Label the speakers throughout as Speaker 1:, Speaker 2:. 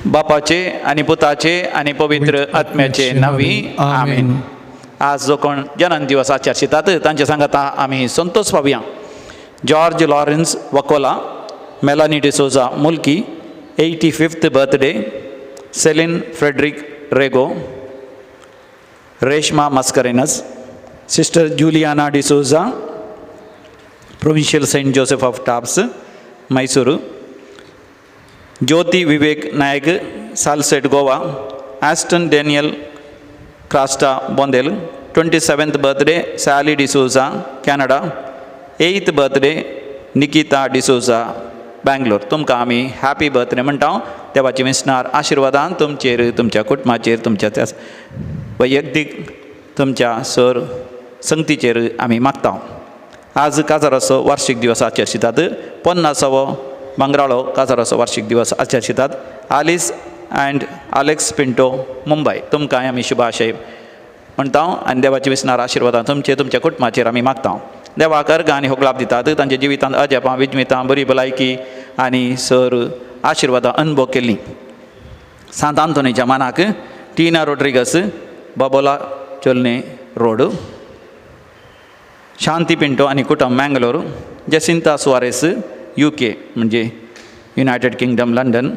Speaker 1: बापाचे आणि पुताचे आणि पवित्र आत्म्याचे नावी आमेन. आज जो कोण जन्म दिवस आचरतात तांचे सांगता आम्ही संतोष पावया. George Lawrence Vakola, Melanie D'Souza Mulki 85th birthday, Celine Frederick Rego, Reshma Mascarenhas, sister Juliana D'Souza, provincial saint Joseph of टाप्स Mysuru, Jyoti Vivek Nayak Salcete Goa, Aston Daniel Crasta Bondel 27th birthday, Sally D'Souza Canada, 8th birthday Nikita D'Souza Bangalore. तुमकां आमी हॅपी बर्थडे म्हणटा. देवाची मिसनार आशिर्वादान तुमचेर, तुमच्या कुटुंबाचेर, तुमच्या त्या वैयक्तीक तुमच्या सर संगतीचेर आमी मागता. आज काजाराचो वार्षिक दिवस आचरतात. 50वो मंगराळो काजाराचो वार्षिक दिवस आचरतात. आलिस अँड आलेक्स पिंटो मुंबय, तुमकां आमी शुभाशय म्हणटा आनी देवाची विस्नार आशिर्वादां तुमचे, तुमच्या कुटुंबाचेर आमी मागता. देवाक अर्घ आनी होगलाप दितात. तांच्या जिवितांत अजेपां, विजमितां, बरी भलायकी आनी सर आशिर्वादां अनुभव केल्लीं. सांत आंतोनीच्या मानाक टीना रोड्रिगस, बाबोला चोलने रोड, शांती पिंटो आनी कुटुंब मँगलोर, जसिंता सुवारेस UK म्हणजे United Kingdom London,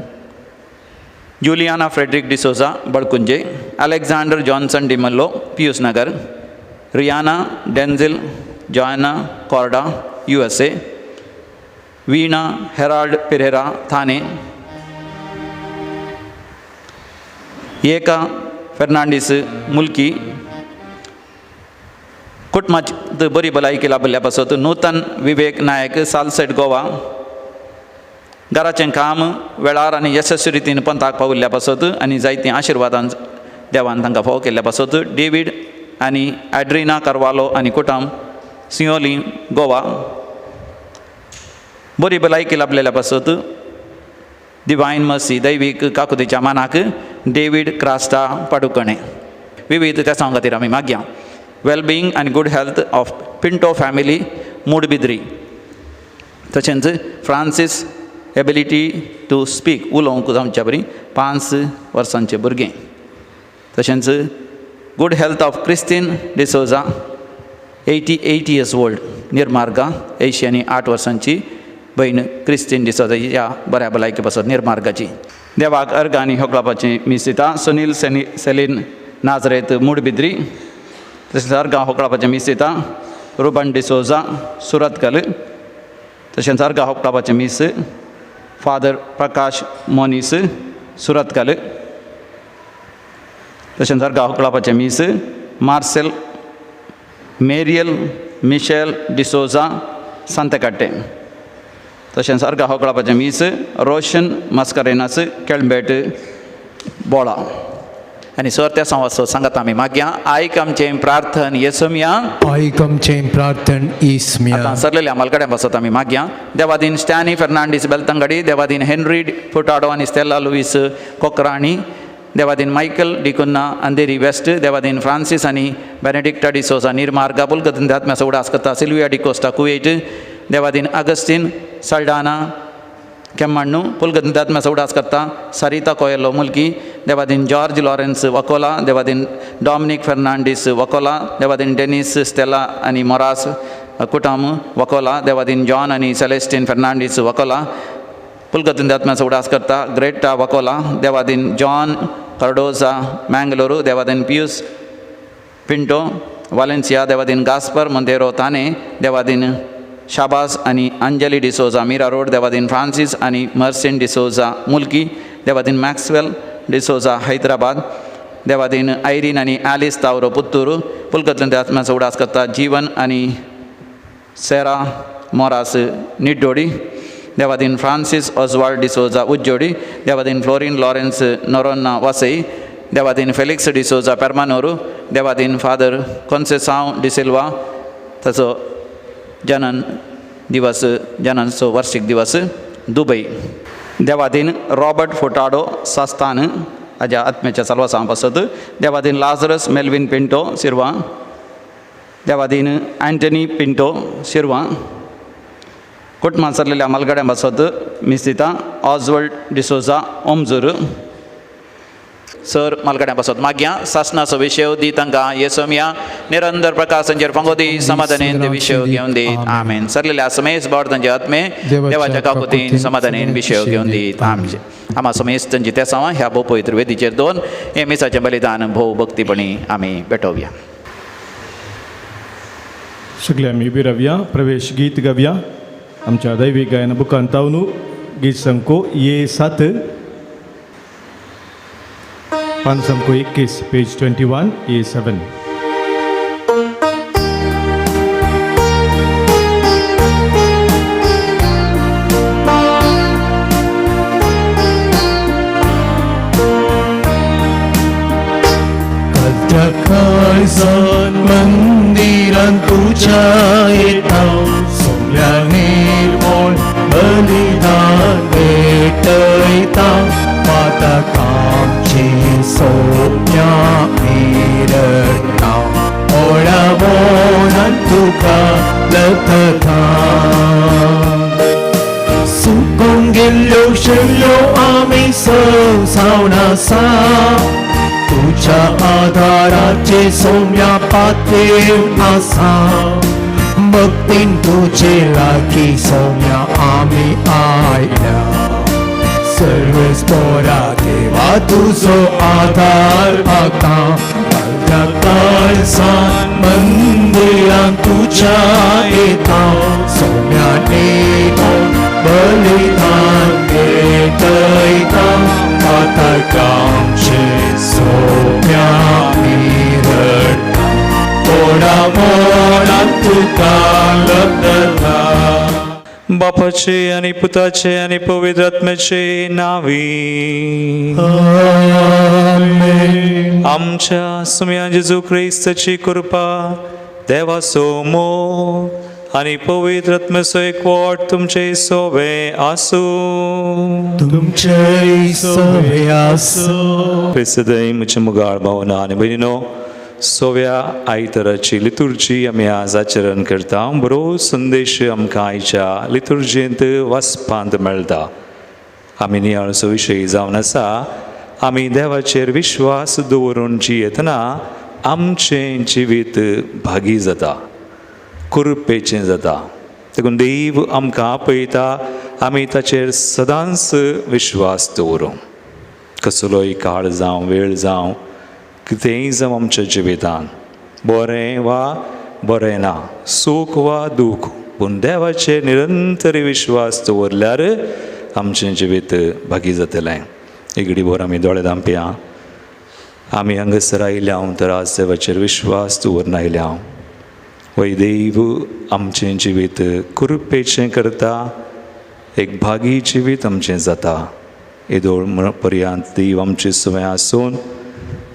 Speaker 1: Juliana Frederick D'Souza Balkunje, Alexander Johnson D'Mello Pius Nagar, Riana Denzil Joyna Corda USA, Veena Harold Pereira Thane, एका फेर्नांडीस मुल्की, कुटुंबात बरी भलायकी लाभल्या पासत नूतन विवेक नायक सालसेट गोवा, घराचें काम वेळार आनी यशस्वी रितीन पंथाक पावल्ल्या पासत आनी जायतीं आशिर्वादां देवान तांकां फावो केल्ल्या पासत डेविड आनी एड्रिना कार्वालो आनी कुटुंब सियोली गोवा, बरी भलायकी लाभलेल्या पासत डिवायन मर्सी दैवीक काकुतीच्या मानाक डेविड क्रास्टा पाडुकणे. विविध त्या सांगा खातीर आमी मागया. वेलबिंग आनी good health of Pinto family Moodbidri. तशेंच फ्रांसीस एबिलिटी टू स्पीक, उलोवंक जावच्या बरी 5 वर्सांचें भुरगें. तशेंच good health of Christine D'Souza 88 years old, निर्मार्गा 80 आनी 8 वर्सांची बहीण क्रिस्टीन डिसोजा ह्या बऱ्या भलायकी पासत निर्मार्गाची. देवाक अर्घ आनी होगलापाची मीस दिता. सुनील सेलीन नाजरेत मूडबिद्री. तशेंच अर्घ होगलापाचें मीस दिता रुबन डिसोजा सुरतकल. तशेंच अर्घ होगलापाचें मीस फादर प्रकाश मोनीस सुरतकल. तशेंच अर्घ होगलापाचें मीस मार्सेल मेरियल मिशेल डिसोजा सांतेकाट्टे. तशेंच अर्घ होगलापाचें मीस रोशन मस्करेनस केळंबेट बोळा. आनी सर त्या संवाद सांगात आमी मागया. आयक आमचें प्रार्थन येसुमिया,
Speaker 2: आयक आमचें प्रार्थन येसुमिया.
Speaker 1: आतां सरलेल्या मालकड्यां पासत आमी मागया. देवादीन स्टॅनी फेर्नांडीस बेलतंगडी, देवादीन हेनरी फुटाडो आनी स्टेला लुईस कोकराणी, देवादीन मायकल डिकुन्ना अंधेरी वेस्ट, देवादीन फ्रांसीस आनी बेनेडिक्टा डिसोजा निर्मार्गा पुलगतीन आत्म्या उडास करता. सिल्विया डिकोस्टा कुवेट, देवादीन अगस्टीन सल्डाना केम्माण्णू पुलगतीन आत्म्या उडास करता. सरिता कोयलो मुल्की, देवादीन जॉर्ज लॉरेन्स वकोला, देवादीन डॉमिनिक फेर्नांडीस वकोला, देवादीन डेनिस स्टेला आनी मोरास कुटुंब वकोला, देवादीन जॉन आनी सेलेस्टीन फेर्नांडीस वकोला पुलगतीन आत्म्या उडास करता. ग्रेटा वकोला, देवादीन जॉन कार्डोजा मँगलोरू, देवादीन पियूस पिंटो वालेन्सिया, देवादीन गास्पर मोंतेरो ताने, देवादीन शाबास आनी अंजली डिसोजा मीरा रोड, देवादीन फ्रांसीस आनी मर्सिन डिसोजा मुल्की, देवादीन मॅक्सवेल डिसोजा हैदराबाद, देवादीन आयरीन आनी ॲलिस तावरो पुत्तूरू पुलगतीन आत्म्या उडास करता. जीवन आनी सेरा मोरास निड्डोडी, देवादीन फ्रांसीस ऑजवाल्ड डिसोजा उज्जोडी, देवादीन फ्लोरिन लॉरेन्स नोरोन्ना वसई, देवादीन फेलिक्स डिसोजा पेर्मानोरू, देवादीन फादर कॉन्सेसांव डिसिल्वा ताचो जनन दिवस, जननचो वार्षिक दिवस दुबय. देवादीन रॉबर्ट फुटाडो सास्तान हाज्या आत्म्याच्या चलवासां पासत. देवादीन लाजरस मेल्विन पिंटो शिरवा, देवादीन अँटनी पिंटो शिरवा. कुटुंबांत सरलेल्या मालगड्यां पासत मीस दिता. ऑजवर्ल्ड डिसोजा ओमजूर, सर मालकड्या बसत मागया शासनाचो विषय दी तांकां येसोमिया निरंतर प्रकाश तांचेर पंगोदी समाधानेन ते विषय घेवन दीत आमेन सरलेल्या समेस बावड तांचे आत्मे देवाच्या काकुतीन समाधानेन विषय घेवन दीत आमचे आम्हा समेस तांची तेसावां ह्या भोव पवित्र वेदीचेर दोन हे मिसाचें बलिदान भोव भक्तीपणी आमी पेटोवया.
Speaker 3: सगळे आमी उबी रावया प्रवेश गीत गावया आमच्या दैवीक गायन बुकान तावनू गीत संको ये 7 पान संको 21 पेज 21 ये 7.
Speaker 2: Kaisan mendiran tuja etau Somya nirmol belidan betaita Mata kamci somya mirata Ola bonan tuka lepata Sukong gilyo shilyo ami sao nasa तुझ्या आधाराचे सौम्या पातळी आसा भक्तीन तुझे लागी सौम्या आम्ही आयल्या सर्वेस पोरा देवा तुझो आधार आता त्या काळसान मंदिरान तुझ्या येता सौम्या नेतो बलिदान देतैता आता कामचे सोम्या मिरटा पोडा मोडा तुका लब्धता
Speaker 4: बापाचे आणि पुताचे आणि पवित्र आत्म्याचे नावी
Speaker 2: आमेन.
Speaker 4: आमच्या सुम्या जेजू ख्रिस्ताची कृपा देवाचो मोग आणि पवित्र आत्म्याचो एकवट तुमचे सोबे आसू
Speaker 2: तुमचे सोबे आसो
Speaker 4: सदैव म्हजे मुगाळ भावना आनी भयणीनो सोव्या आयतराची लितुर्जी आमी आज आचरण करता बरो संदेश आमकां आयच्या लितुर्जेंत वाचपांत मेळटा आमी नियाळचो विशय जावन आसा आमी देवाचेर विश्वास दवरून जियेतना आमचें जिवीत भागी जाता कुरपेचें जाता देखून देव आमकां आपयता आमी ताचेर सदांच विश्वास दवरूं कसलोय काळ जावं वेळ जावं कितेंय जावं आमच्या जिवितांत बरें वा बरें ना सूख वा दूख पूण देवाचेर निरंतर विश्वास दवरल्यार आमचें जिवीत भागी जातलें. एक भर आमी दोळे धांपया आमी हांगासर आयल्या तर आज देवाचेर विश्वास दवरून आयल्या वै देव आमचें जिवीत कुरपेचें करता एक भागी जिवीत आमचें जाता येदोळ पर्यंत देव आमचे सुवें आसून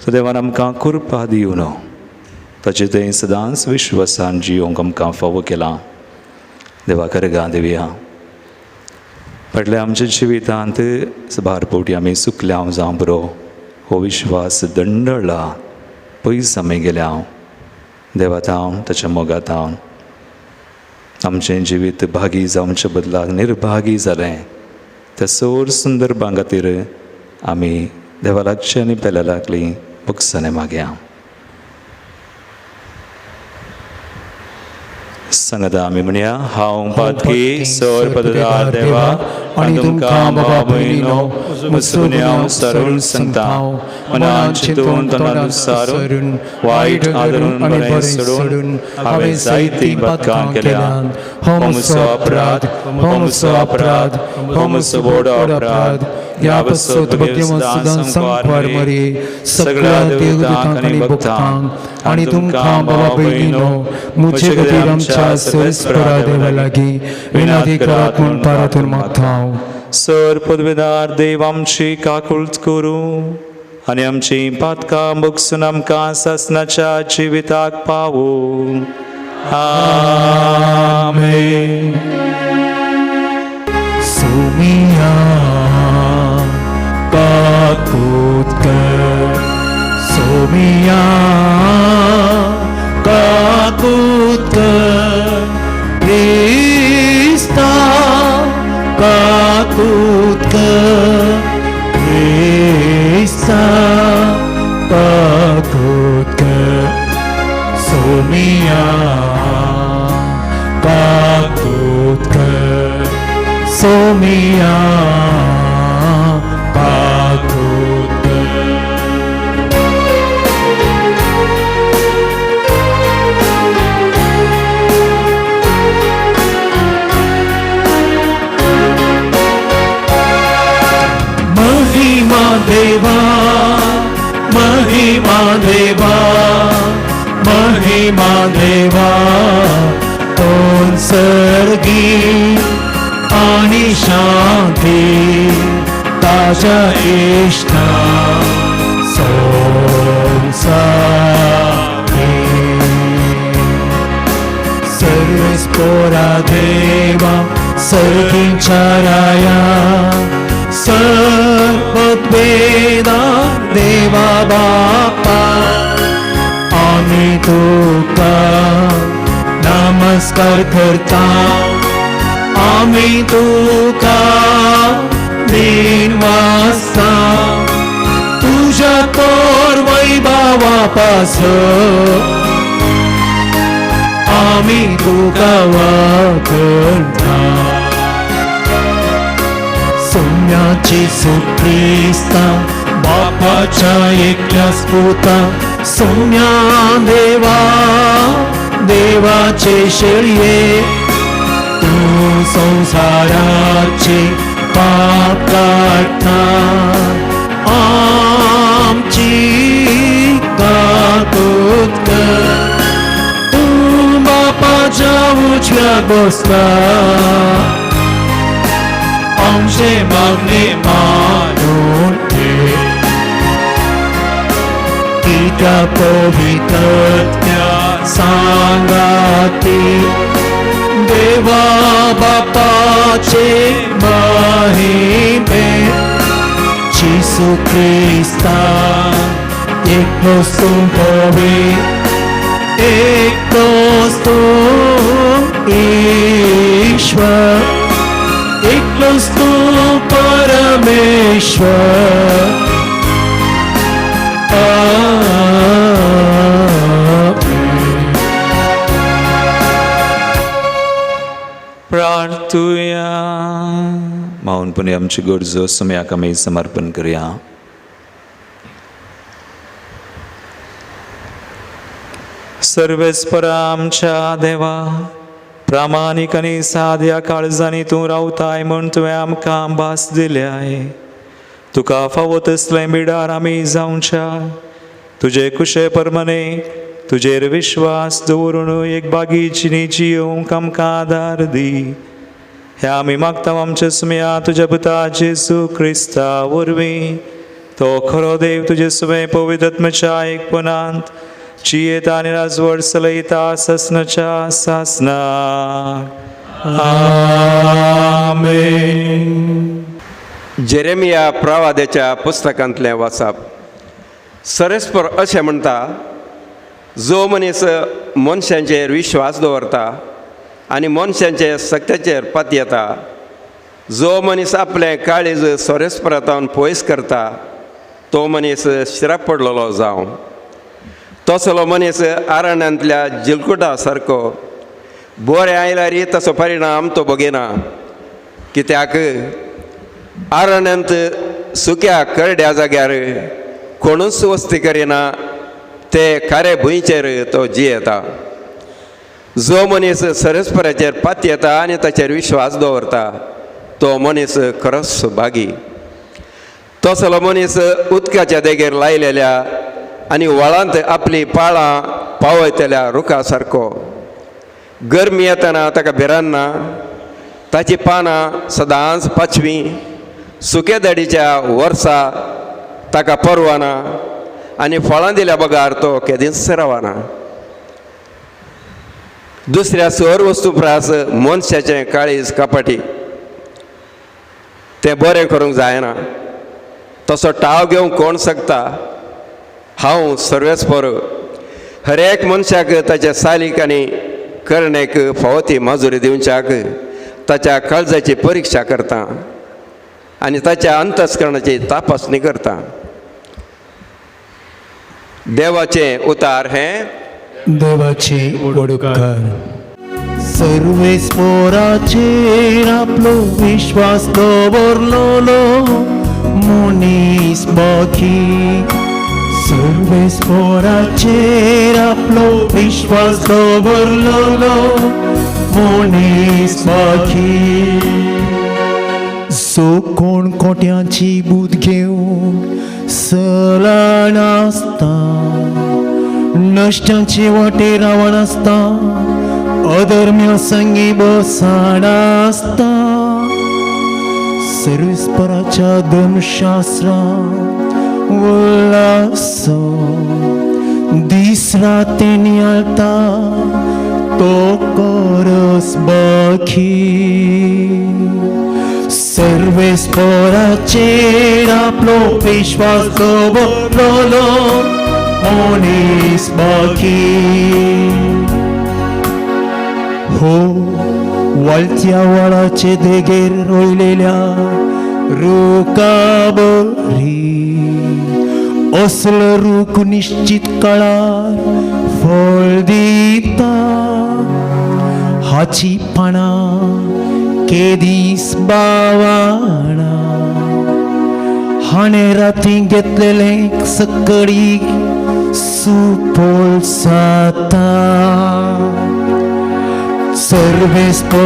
Speaker 4: सो देवान आमकां कृपा दिवन ताचे थंय सदांच विश्वासान जियोंक आमकां फावो केलां. देवा करगा देवया फाटल्या आमच्या जिवितांत बारपोटी आमी सुकल्या जावं बरो हो विश्वास दंडळ्ळा पयस आमी गेल्या देवात हांव ताच्या मोगात हांव आमचें जिवीत भागी जावचे बदलाक निर्भागी जालें त्या सौर संदर्भां खातीर आमी देवा लागचीं आनी पेल्या लागलीं बक्षाने मागया. सांगता आमी म्हणया हांव पातकी सौर पददार देवा आनी तुमकां बाबा भयणो मुसुन्याव सरून सांगता मनान चिंतून तोंडान सारून वायट आदरून बरें सोडून हांवें जायतीं पातकां केल्यात हो म्हजो अपराध हो म्हजो अपराध हो म्हजो व्हड अपराध ह्या बसत सदां संकवार मरी सगळ्या देवदूतांक आनी भक्तांक आनी तुमकां बाबा भयणो म्हजे खातीर आमच्या सर्वेस्परा देवा लागीं विनादी करात म्हूण पारातून मागता हांव. सर पदवेदार देव आमची काकुळट करूं आनी आमची पातकां बगसून आमकां सासणाच्या जिविताक पावूं. आमेन.
Speaker 2: सुमिया काकुत कर सोमिया काकुत कर क्रिस्ता काकुत कर क्रिस्ता महिमा देवा महिमा देवा महिमा देवा तोन सर्गी आणि शांती ताजा इष्टा सर्वेस्पोरा देवा सर्वचाराया सर्ववेदा देवा बापा आम्ही तुका नमस्कार करता आम्ही तुका दिन वाजता तुझ्या तोर वैभवापास आम्ही तुका वाकरता सोन्याची सुख्रिस्ता बापाच्या एकल्याच पुता सोन्या देवा देवाचे शेळये तू संसाराचे पाप काढता आमची काकूत कर तू बापाच्या उजव्या बसला आमचे मागणे मानून घे त्या पवित्रत्या सांगाती देवा बापाचे महिमे जिसू ख्रिस्ता एकलोच तू पवित्र एकलोच तू ईश्वर एकलोच तू परमेश्वर
Speaker 4: प्रार्थूया मौनपणे आमची गरजो सम्याक आमी समर्पण करूया. सर्वेस्परा आमच्या देवा प्रामाणिक आनी साद्या काळजांनी तूं रावताय म्हूण तुवें आमकां भास दिल्याय. तुका फावो तसलें बिडार आमी जावच्या तुजे कुशे परमने तुजेर विश्वास दवरून एक बागीची जियोंक आमकां आदार दी. हे आमी मागता आमचे सुमया तुज्या पुता जेसू क्रिस्ता वरवीं. तो खरो देव तुजे सुमे पवित्रत्मेच्या एकपणांत जियेता आनी राजवट चलयता ससनाच्या सासनाक.
Speaker 2: आमेन.
Speaker 5: जेरेमिया प्रवाद्याच्या पुस्तकांतलें वाचप. सरस्पर अशें म्हणटा, जो मनीस मनशांचेर विश्वास दवरता आनी मनशांचे सत्याचेर पातयेता, जो मनीस आपलें काळीज सरस्परांतावन पयस करता, तो मनीस शिराक पडलेलो जावं. तसलो मनीस आरण्यांतल्या जिलकुटा सारको बरें आयल्यारी तसो परिणाम तो बगेना. कित्याक आरण्यांत सुक्या करड्या जाग्यार कोणूच वस्ती करिना, ते खारे भुंयचेर तो जियेता. जो मनीस सरस्पराचेर पातयेता आनी ताचेर विश्वास दवरता, तो मनीस खरोच भागी. तसलो मनीस उदकाच्या देगेर लायलेल्या आनी व्हाळांत आपली पाळां पावयतल्या रुखा सारको. गरमी येतना ताका भिरान्ना, ताची पानां सदांच पाचवीं, सुके दडीच्या वर्सा ताका परवाना आनी फळां दिल्या बगार तो केदींच रावना. दुसऱ्या सर वस्तू प्रास मनशाचें काळीज कपाटी, तें बरें करूंक जायना. तसो टाव घेवंक कोण शकता? हांव सर्वेस्पर हरेक मनशाक ताच्या सालीक आनी करणेक फावो ती मजुरी दिवच्याक ताच्या काळजाची परिक्षा करता आनी ताच्या अंतस्करणाची तपासणी करता. देवाचें उतार हें
Speaker 2: देवाची उडकार. सर्वेस्पराचेर आपलो विश्वास दवरलोलो मनीस बाकी. सर्वेस्पराचेर आपलो विश्वास दवरलोलो मनीस बाकी. जो कोण कोट्याची बूद घेवन सलाण आसता नश्टांचे वाटे रावण आसता अधर्म्य संगी बसाण आसता सर्वेस्पराच्या धर्मशास्त्रां उल्हास दीस राती नियाळता तो करस बाकी सर्वेस्पराचेर आपलो विश्वास दवरलो मनीस बाकी हो वाळत्या वळाचे देगेर रोयलेल्या रुका बरी असलो रूख निश्चित काळार फळ दिता हाची पानां केदीस बावाणा हाणे राती घेतलेले सकडी सुपोल साता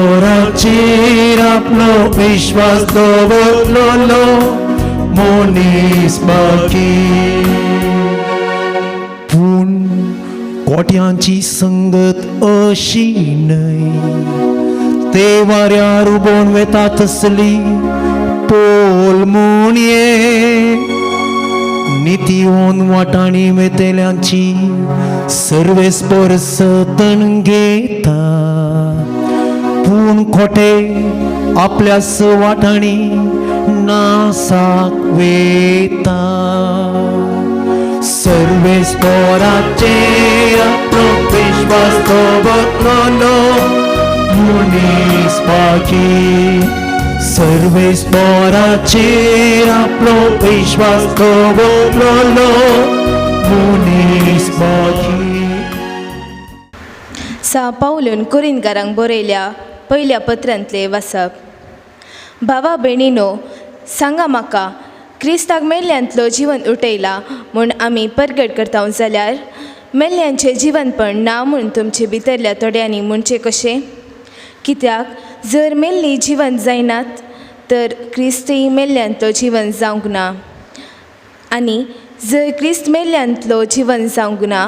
Speaker 2: सर्वेस्पराचेर आपलो विश्वास दवरलो मनीस बाकी पूण कोट्यांची संगत अशी न्हय ते वाऱ्यार उबोन वेता तसली पोल मुणये नितीवन वाटाणी वेतेल्यांची सर्वेस्पर सतन घेता पूण खोटे आपल्या वाटाणी नासाक वेता सर्वेस्पराचेर आपलो विश्वास दवरलो मनीस बाकी सर्वेस्पराचेर आपलो विश्वास दवरलो मनीस बाकी
Speaker 6: सा पावलून कुरिनकारांक बरयल्या पयल्या पत्रांतले वाचप भावा भयणीनो सांगा म्हाका क्रिस्ताक मेल्ल्यांतलो जिवन उठयला म्हूण आमी परगट करता जाल्यार मेल्ल्यांचें जिवनपण ना म्हूण तुमचे भितरल्या थोड्यांनी म्हणचें कशें कित्याक जर मेल्लीं जिवन जायनात तर क्रिस्तय मेल्ल्यांतलो जिवन जावंक ना आनी जर क्रिस्त मेल्ल्यांतलो जिवन जावंक ना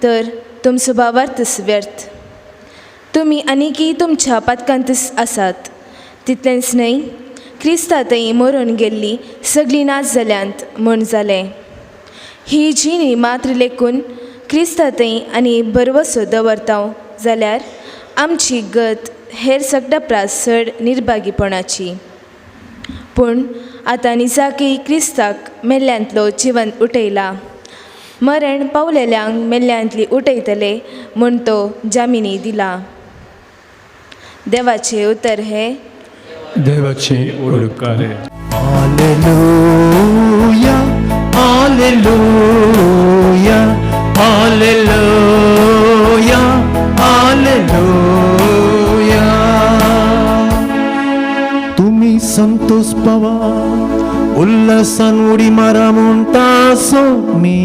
Speaker 6: तर तुमचो भावार्थच व्यर्थ तुमी आनीकय तुमच्या पातकांत आसात तितलेंच न्हय क्रिस्तांतय मरून गेल्ली सगळीं नाच जाल्यांत म्हूण जालें ही जिणी मात्र लेखून क्रिस्तांतय आनी बरवसो दवरता जाल्यार आमची गत हेर सगळ्या परस चड निर्भागीपणाची पूण आतां निजाकी क्रिस्ताक मेल्ल्यांतलो जिवन उठयला मरण पावलेल्यांक मेल्ल्यांतली उठयतले म्हूण तो जामिनी दिला देवाचे उतर हे
Speaker 3: देवाचे उडकारे
Speaker 2: Alleluia, Alleluia, Alleluia, Alleluia. तुम्ही संतोष पावा उल्हासान उडी मारा म्हणटासो मी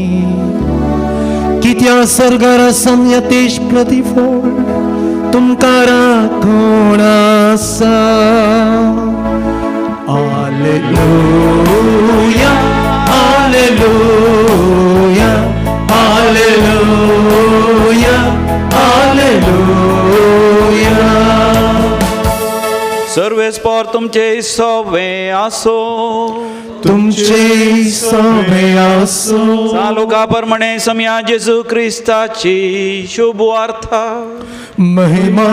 Speaker 2: कित्या सर्गार संयतेश प्रतिफळ तुमकां राखण आसा Alleluia, Alleluia, Alleluia, Alleluia.
Speaker 1: सर्वेस्पर तुमचे सवे आसो
Speaker 2: तुमचे सवे आसो
Speaker 1: चालुका प्रमाणे समया जेजू क्रिस्ताची शुभ वार्ता
Speaker 2: महिमा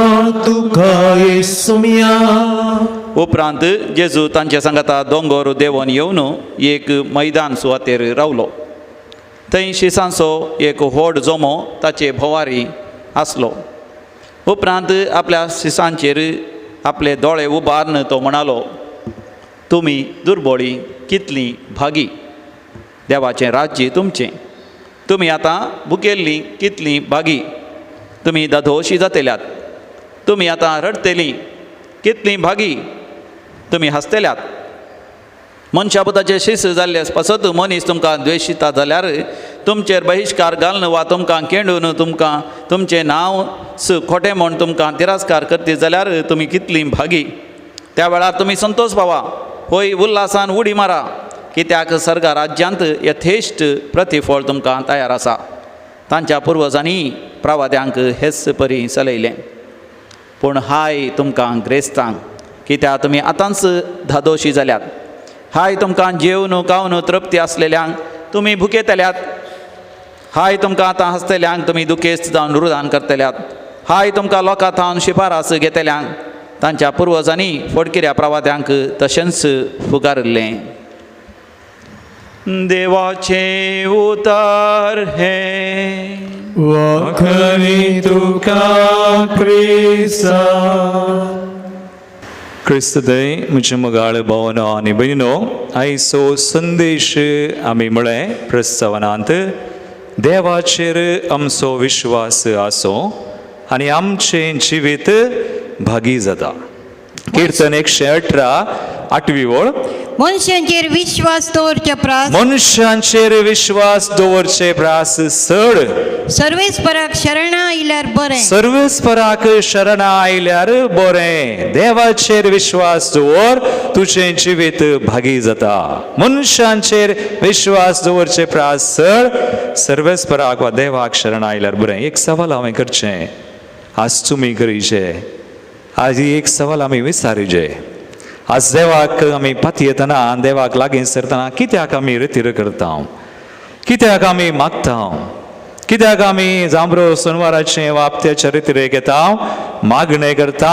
Speaker 2: तुका येसुमिया.
Speaker 1: उपरांत जेजू तांच्या सांगाता दोंगर देंवन येवन एक मैदान सुवातेर रावलो थंय शिसांचो एक व्हड जोमो ताचे भोवारी आसलो. उपरांत आपल्या शिसांचेर आपले दोळे उबारून तो म्हणालो तुमी दुर्बळी कितलीं भागी देवाचें राज्य तुमचें तुमी आतां भुकेल्लीं कितलीं भागी तुमी दादोशी जातेल्यात तुमी आतां रडतेलीं कितलीं भागी तुमी हसतेल्यात. मनशापुताचे शिस जाल्ले पासत मनीस तुमकां द्वेशिता जाल्यार तुमचेर बहिश्कार घालन वा तुमकां केंडून तुमकां तुमचें नांव खोटें म्हूण तुमकां तिरस्कार करते जाल्यार तुमी कितलीं भागी. त्या वेळार तुमी संतोश पावा होय उल्हासान उडी मारा कित्याक सर्गा राज्यांत यथेश्ट प्रतिफळ तुमकां तयार आसा. तांच्या पुर्वजांनी प्रवाद्यांक हेच परी चलयलें. पूण हाय तुमकां ग्रेस्तांक कित्याक तुमी आतांच धादोशी जाल्यात. हाय तुमकां जेवन खावन तृप्ती आसलेल्यांक तुमी भुकेतल्यात. हाय तुमकां आतां हसतल्यांक तुमी दुखेस्त जावन रुदान करतल्यात. हाय तुमकां लोकां थावन शिफारस घेतल्यांक तांच्या पुर्वजांनी फोडकिऱ्या प्रवाद्यांक तशेंच फुगारलें. देवाचे उतार हे
Speaker 2: वाखणी तुका क्रिस्ता.
Speaker 4: क्रिस्त दय म्हजे मोगाळ भावनो आनी भयणीनो, आयचो संदेश आमी म्हळें प्रस्तावनांत देवाचेर आमचो विश्वास आसो आनी आमचें जिवीत भागी जाता. कीर्तन 118 ओळ.
Speaker 7: मनशांचेर विश्वास दवरचे प्रास
Speaker 4: मनशांचेर विश्वास दवरचे प्रास चड.
Speaker 7: सर्वेस्पराक शरणा आयल्यार बरें.
Speaker 4: सर्वेस्पराक शरणा आयल्यार बरें. देवाचेर विश्वास दवर तुजें जिवीत भागी जाता. मनशांचेर विश्वास दवरचे प्रास चड. सर्वेस्पराक वा देवाक शरण आयल्यार बरें. एक सवाल हांवें करचें, आज तुमी करीचे. आज एक सवाल आमी विचारीचे. आज देवाक आमी पाती येतना, देवाक लागीं सरतना कित्याक आमी रितीर करता, कित्याक आमी मागता, कित्याक आमी जांबरो सोनवाराचें वा हप्त्याच्या रितीरेक येता, मागणें करता,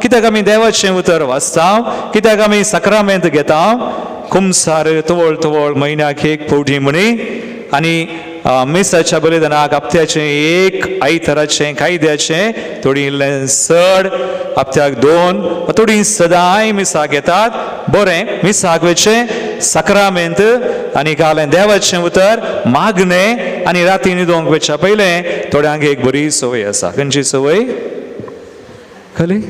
Speaker 4: कित्याक आमी देवाचें उतर वाचता, कित्याक आमी सक्रामेंत घेता, खुमसार तवळ तवळ म्हयन्याक एक फावटी म्हणी, आनी मिसाच्या बलिदानाक हप्त्याचें एक, आयताराचें कायद्याचें, थोडीं इल्लें चड, हप्त्याक 2, थोडीं सदांय मिसाक येतात. बरें, मिसाक वयचें, सक्रामेंत आनी कालें देवाचें उतर, मागणें आनी राती न्हिदोंक वयच्या पयलें थोड्यांक एक बरी संवय आसा. खंयची संवय? खाली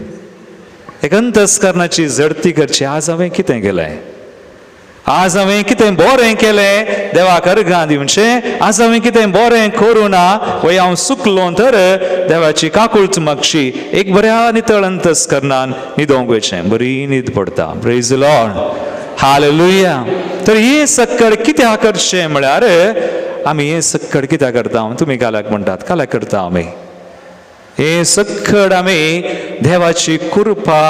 Speaker 4: एक अंतस्करणाची झडती करची. आज हांवें कितें केलें? आज हांवें कितें बरें केलें देवाक अर्घां दिवचें? आज हांवें कितें बरें करूं ना? वय हांव चुकलो तर देवाची काकूळट मागची. एक बऱ्या नितळ अंतस्करणान न्हिदोंक वयचें. बरी न्हीद पडटा. Praise the Lord. हालेलुया. तर हे सक्कड कित्याक करचें म्हळ्यार आमी हे सक्कड कित्याक करता? तुमी काल्याक म्हणटात, काल्याक करता आमी हे सक्कड? आमी देवाची कृपा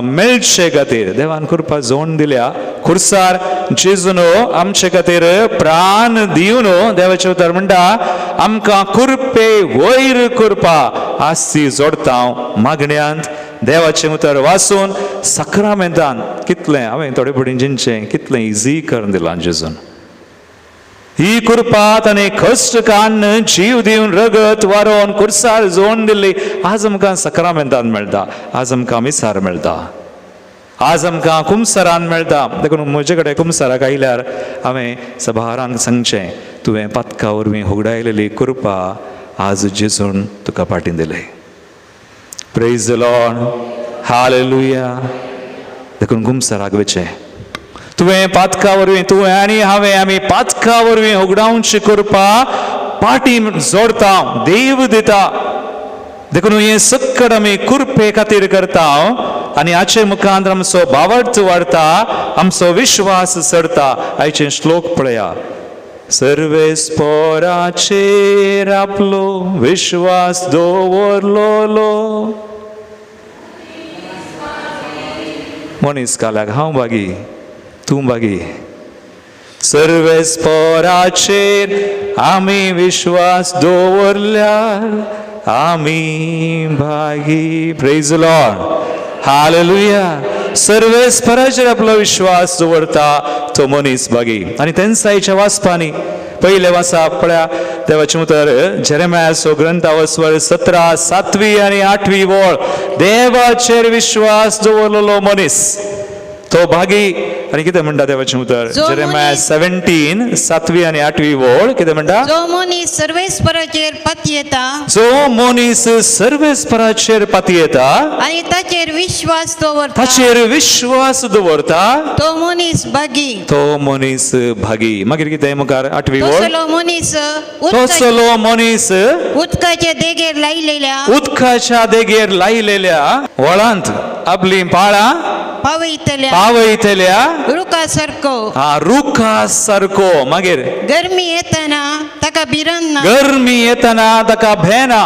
Speaker 4: मेळचे खातीर, देवान कृपा जोड दिल्या. खुर्सार जेजूनो आमचे खातीर प्राण दिवन, देवाचे उतर म्हणटा आमकां कृपे वयर कृपा आस्ती जोडता मागण्यांत. देवाचें उतर वाचून सक्रामेंतान कितलें हांवें थोडे फुडें जिंचें, कितलें इजी करून दिलां जेजून. ही कृपा ताणें कश्ट काडून जीव दिवन रगत वारोवन खुर्सार जोडून दिल्ली. आज आमकां सक्रामेंतान मेळटा, आज आमकां मिसार मेळटा, आज आमकां कुमसारान मेळटा. देखून म्हजे कडेन कुमसाराक आयल्यार हांवें सभारांक सांगचें, तुवें पातका वरवीं होगडायलेली कृपा आज जेजून तुका पाटीन दिली. Praise the Lord. हालेलुया. देखून कुमसाराक वचचें. तुवें पातका वरवीं, तुवें आनी हांवें, आमी पातका वरवीं होगडावची कृपा पाटी जोडता, देव दिता. देखून हे सक्कड आमी कृपे खातीर करता आनी हाचे मुखांत आमचो भावार्थ वाडटा, आमचो विश्वास चडटा. आयचे श्लोक पळया. सर्वेस्पराचेर आपलो विश्वास दवरलोलो. मनीस काल्याक हांव भागी, तूं भागी. सर्वेस्पराचेर आमी विश्वास दवरल्यार आमी भागी. Praise the Lord. हालेलुया. सर्वेस्पराचेर आपलो विश्वास दवरता तो मनीस भागी. आनी तेंसाईच्या वाचपांनी पयले वाचा पळया देवाचें उतर जेरेमियाचो ग्रंथ वस्वर 17, 7 आनी 8 ओळ. देवाचेर विश्वास दवरलेलो मनीस तो भागी. आनी कितें म्हणटा देवाचें उतर? जेरेमिया 17, 7 आनी 8 ओळ. कितें म्हणटा?
Speaker 7: जो मनीस सर्वेस्पराचेर पातयेता,
Speaker 4: जो मनीस सर्वेस्पराचेर पातयेता
Speaker 7: आनी ताचेर विश्वास दवरता,
Speaker 4: ताचेर विश्वास दवरता,
Speaker 7: तो मनीस भागी.
Speaker 4: तो मनीस भागी. मागीर कितें मुखार 8 ओळ?
Speaker 7: तसलो मनीस
Speaker 4: तसलो मनीस
Speaker 7: उदकाचे देगेर लायलेल्या,
Speaker 4: उदकाच्या देगेर लायलेल्या वळांत आपली पाळां पावयतल्या
Speaker 7: रुखा सारको
Speaker 4: रुखा सारको मागीर
Speaker 7: गरमी येतना ताका भिरांना
Speaker 4: गरमी येतना ताका भेना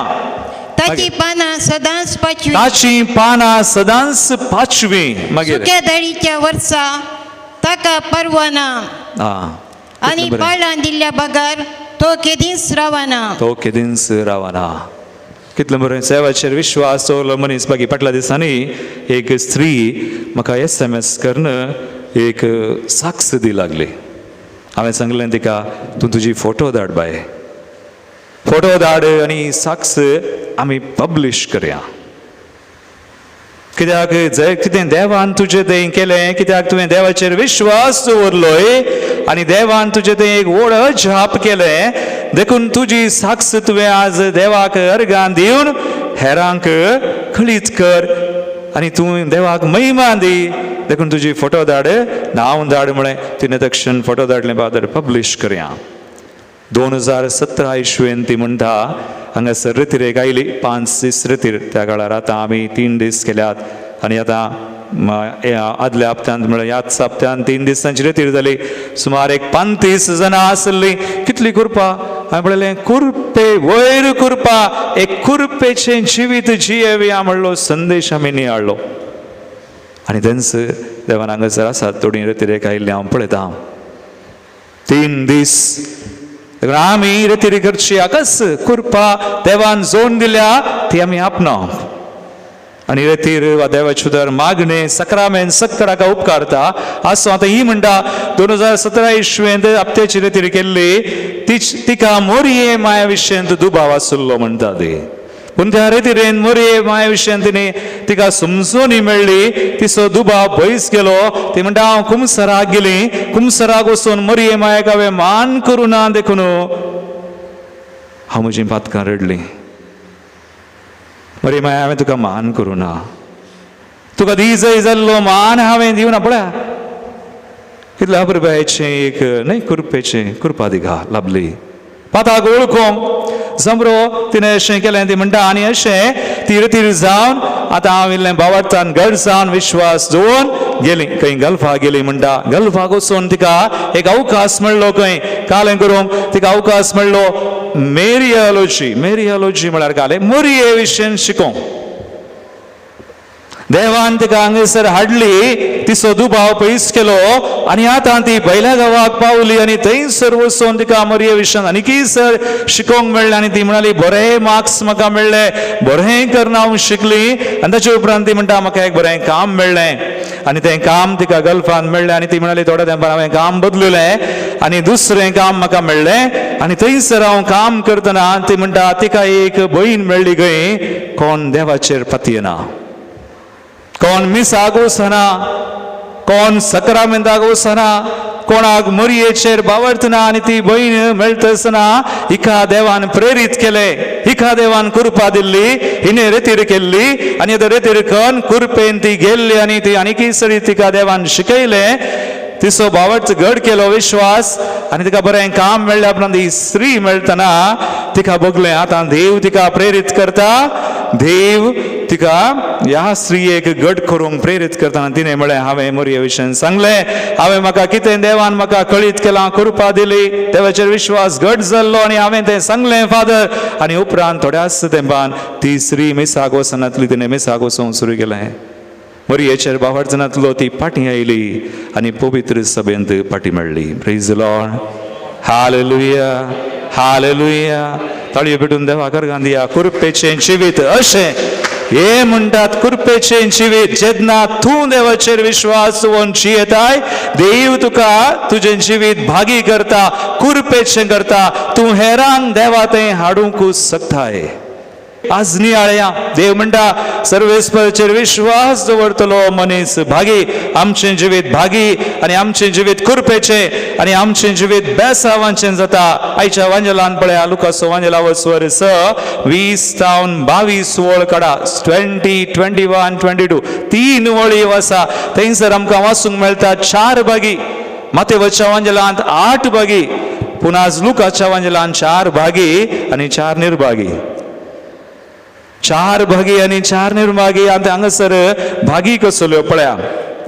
Speaker 7: ताची पानां सदांच पाचवी
Speaker 4: ताची पानां सदांच पाचवी मागीर
Speaker 7: सुक्या दाळीच्या वर्सा ताका परवाना आनी पाळां दिल्ल्या बागार तो केदींच रावना
Speaker 4: तो केदींच रावना कितलें बरें सेवाचेर विश्वास दवरलो मनीस बाकी फाटल्या दिसांनी एक स्त्री म्हाका SMS करून एक साक्ष दी लागली हांवें सांगलें तिका तूं तुजी फोटो धाड बाय फोटो धाड आनी साक्ष आमी पब्लीश करया कित्याक जंय कितें देवान तुजें तें केलें कित्याक तुवें देवाचेर विश्वास दवरलोय आनी देवान तुजें तें एक व्हड अजाप केलें देखून तुजी साक्ष तुवें आज देवाक अर्गां दिवन हेरांक खळीत कर आनी तूं देवाक महिमा दी देखून तुजी फोटो धाड नांव धाड म्हळें तिणें तक्षण फोटो धाडलें फादर पब्लीश करया 2017 इश्वेन ती म्हणटा हांगासर रितीरेक आयली 5 दीस रितीर त्या काळार आतां आमी 3 दीस केल्यात आनी आतां आदल्या हप्त्यांत म्हळ्यार ह्याच हप्त्यान 3 दिसांची रितीर जाली सुमार एक 35 जाणां आसलीं कितली कुरपा हांवें म्हणलें कुरपे वयर कुरपा एक कुरपेचें जिवीत जियेवया म्हणलो संदेश आमी नियाळ्ळो आनी थंयच देवान हांगासर आसात थोडीं रितीरेक आयिल्लीं हांव पळयतां 3 दीस आमी रितीर करची आकस कुरपा देवान जोड दिल्या ती आमी आपणावप आनी रितीर वा देवाचे उदर मागणें सक्रामेंत सक्तराका उपकारता आसो आतां ही म्हणटा 2017 इश्वेंत हप्त्याची रितीर केल्ली तिका मोरये माया विशयंत दुबाव आसलो म्हणटा ती पूण त्या रितीरेन मोरये माया विशयंत तिका समजोनी मेळ्ळी तिचो दुबाव पयस गेलो ती म्हणटा हांव कुमसराक गेली कुमसराक वचून मोरये मायेक हांवें मान करूं ना देखून हांव म्हजीं पातकां रडलीं मोरये माय हांवें तुका मान करूं ना तुका दी जय जाल्लो मान हांवें दिवना पळय कितल्या अपुरबायेचें एक न्हय कुरपेचें कुरपा दिका लाभली पाताक वळखूंक जमरो तिणें अशें केलें ती म्हणटा आनी अशें ती रितीर जावन आतां हांव इल्लें बावार्थान घट जावन विश्वास दवरून गेली खंय गल्फाक गेली म्हणटा गल्फाक वचून तिका एक अवकाश मेळ्ळो खंय कालें करूंक तिका अवकाश मेळ्ळो मेरियोलॉजी म्हळ्यार कालें मोरये विशयन शिकोवंक देवान तिका हांगासर हाडली तिचो दुबाव पयस केलो आनी आतां ती बैला गांवाक पावली आनी थंयसर वचून तिका मोरये विशयन आनीकय सर शिकोवंक मेळ्ळें आनी ती म्हणाली बरे मार्क्स म्हाका मेळ्ळे बरें करून हांव शिकली आनी ताचे उपरांत ती म्हणटा म्हाका एक बरें काम मेळ्ळें आनी तें काम तिका गल्फान मेळ्ळें आनी ती म्हणाली थोड्या तेंपान हांवें काम बदललें आनी दुसरें काम म्हाका मेळ्ळें आनी थंयसर हांव काम करतना ती म्हणटा तिका एक भयण मेळ्ळी खंय कोण देवाचेर पातयना कोण मिसाक वचना कोण सक्रामेंताक वचना कोणाक मोरयेचेर बावरतना आनी ती भयण मेळटसना हिका देवान प्रेरीत केलें हिका देवान कुरपा दिल्ली हिणें रितीर केल्ली आनी आतां रितीर करून कुरपेन ती गेल्ली आनी ती आनीकय सरी तिका देवान शिकयलें तिचो बावट घड केलो विश्वास आनी तिका बरें काम मेळ्ळें उपरांत ही स्त्री मेळटना तिका बगलें आतां देव तिका प्रेरीत करता देव तिका ह्या स्त्रियेक घट करूंक प्रेरीत करतना तिणें म्हळें हांवें मोरये विशयन सांगलें हांवें म्हाका कितें देवान म्हाका कळीत केलां कुरपा दिली देवाचेर विश्वास घट जाल्लो आनी हांवें तें सांगलें फादर आनी उपरांत थोड्याच तेंपान ती स्त्री मिसाक वचनातली तिणें मिसाक वचूंक सुरू केलें मोरयेचेर बावरजनांतलो ती पाटी आयली आनी पवित्र सभेंत पाटी मेळ्ळी praise the Lord hallelujah hallelujah ताळयो पेटून देवाक अर्गां दिया कुरपेचें जिवीत अशें हे म्हणटात कुरपेचें जिवीत जेन्ना तूं देवाचेर विश्वास दवरून जियेताय देव तुका तुजें जिवीत भागी करता कुरपेचें करता तूं हेरांक देवा तें हाडूंक शकताय आज नियाळया देव म्हणटा सर्वेस्पराचेर विश्वास दवरतलो मनीस भागी आमचें जिवीत भागी आनी आमचें जिवीत कुरपेचें आनी आमचें जिवीत बेसांवाचें जाता आयच्या वांजेलान पळया लुकाचो वांजेला स्वर 20 ta 22 वळ काडा 20, 21, 22 3 वळी आसा थंयसर आमकां वाचूंक मेळटा 4 भागी मातेवाच्या वांजेलांत 8 भागी पूण आज लुकाच्या वांजेलांत 4 भागी आनी 4 निर्भागी 4 भागी आनी 4 निर्भागी आतां हांगासर भागी कसल्यो पळया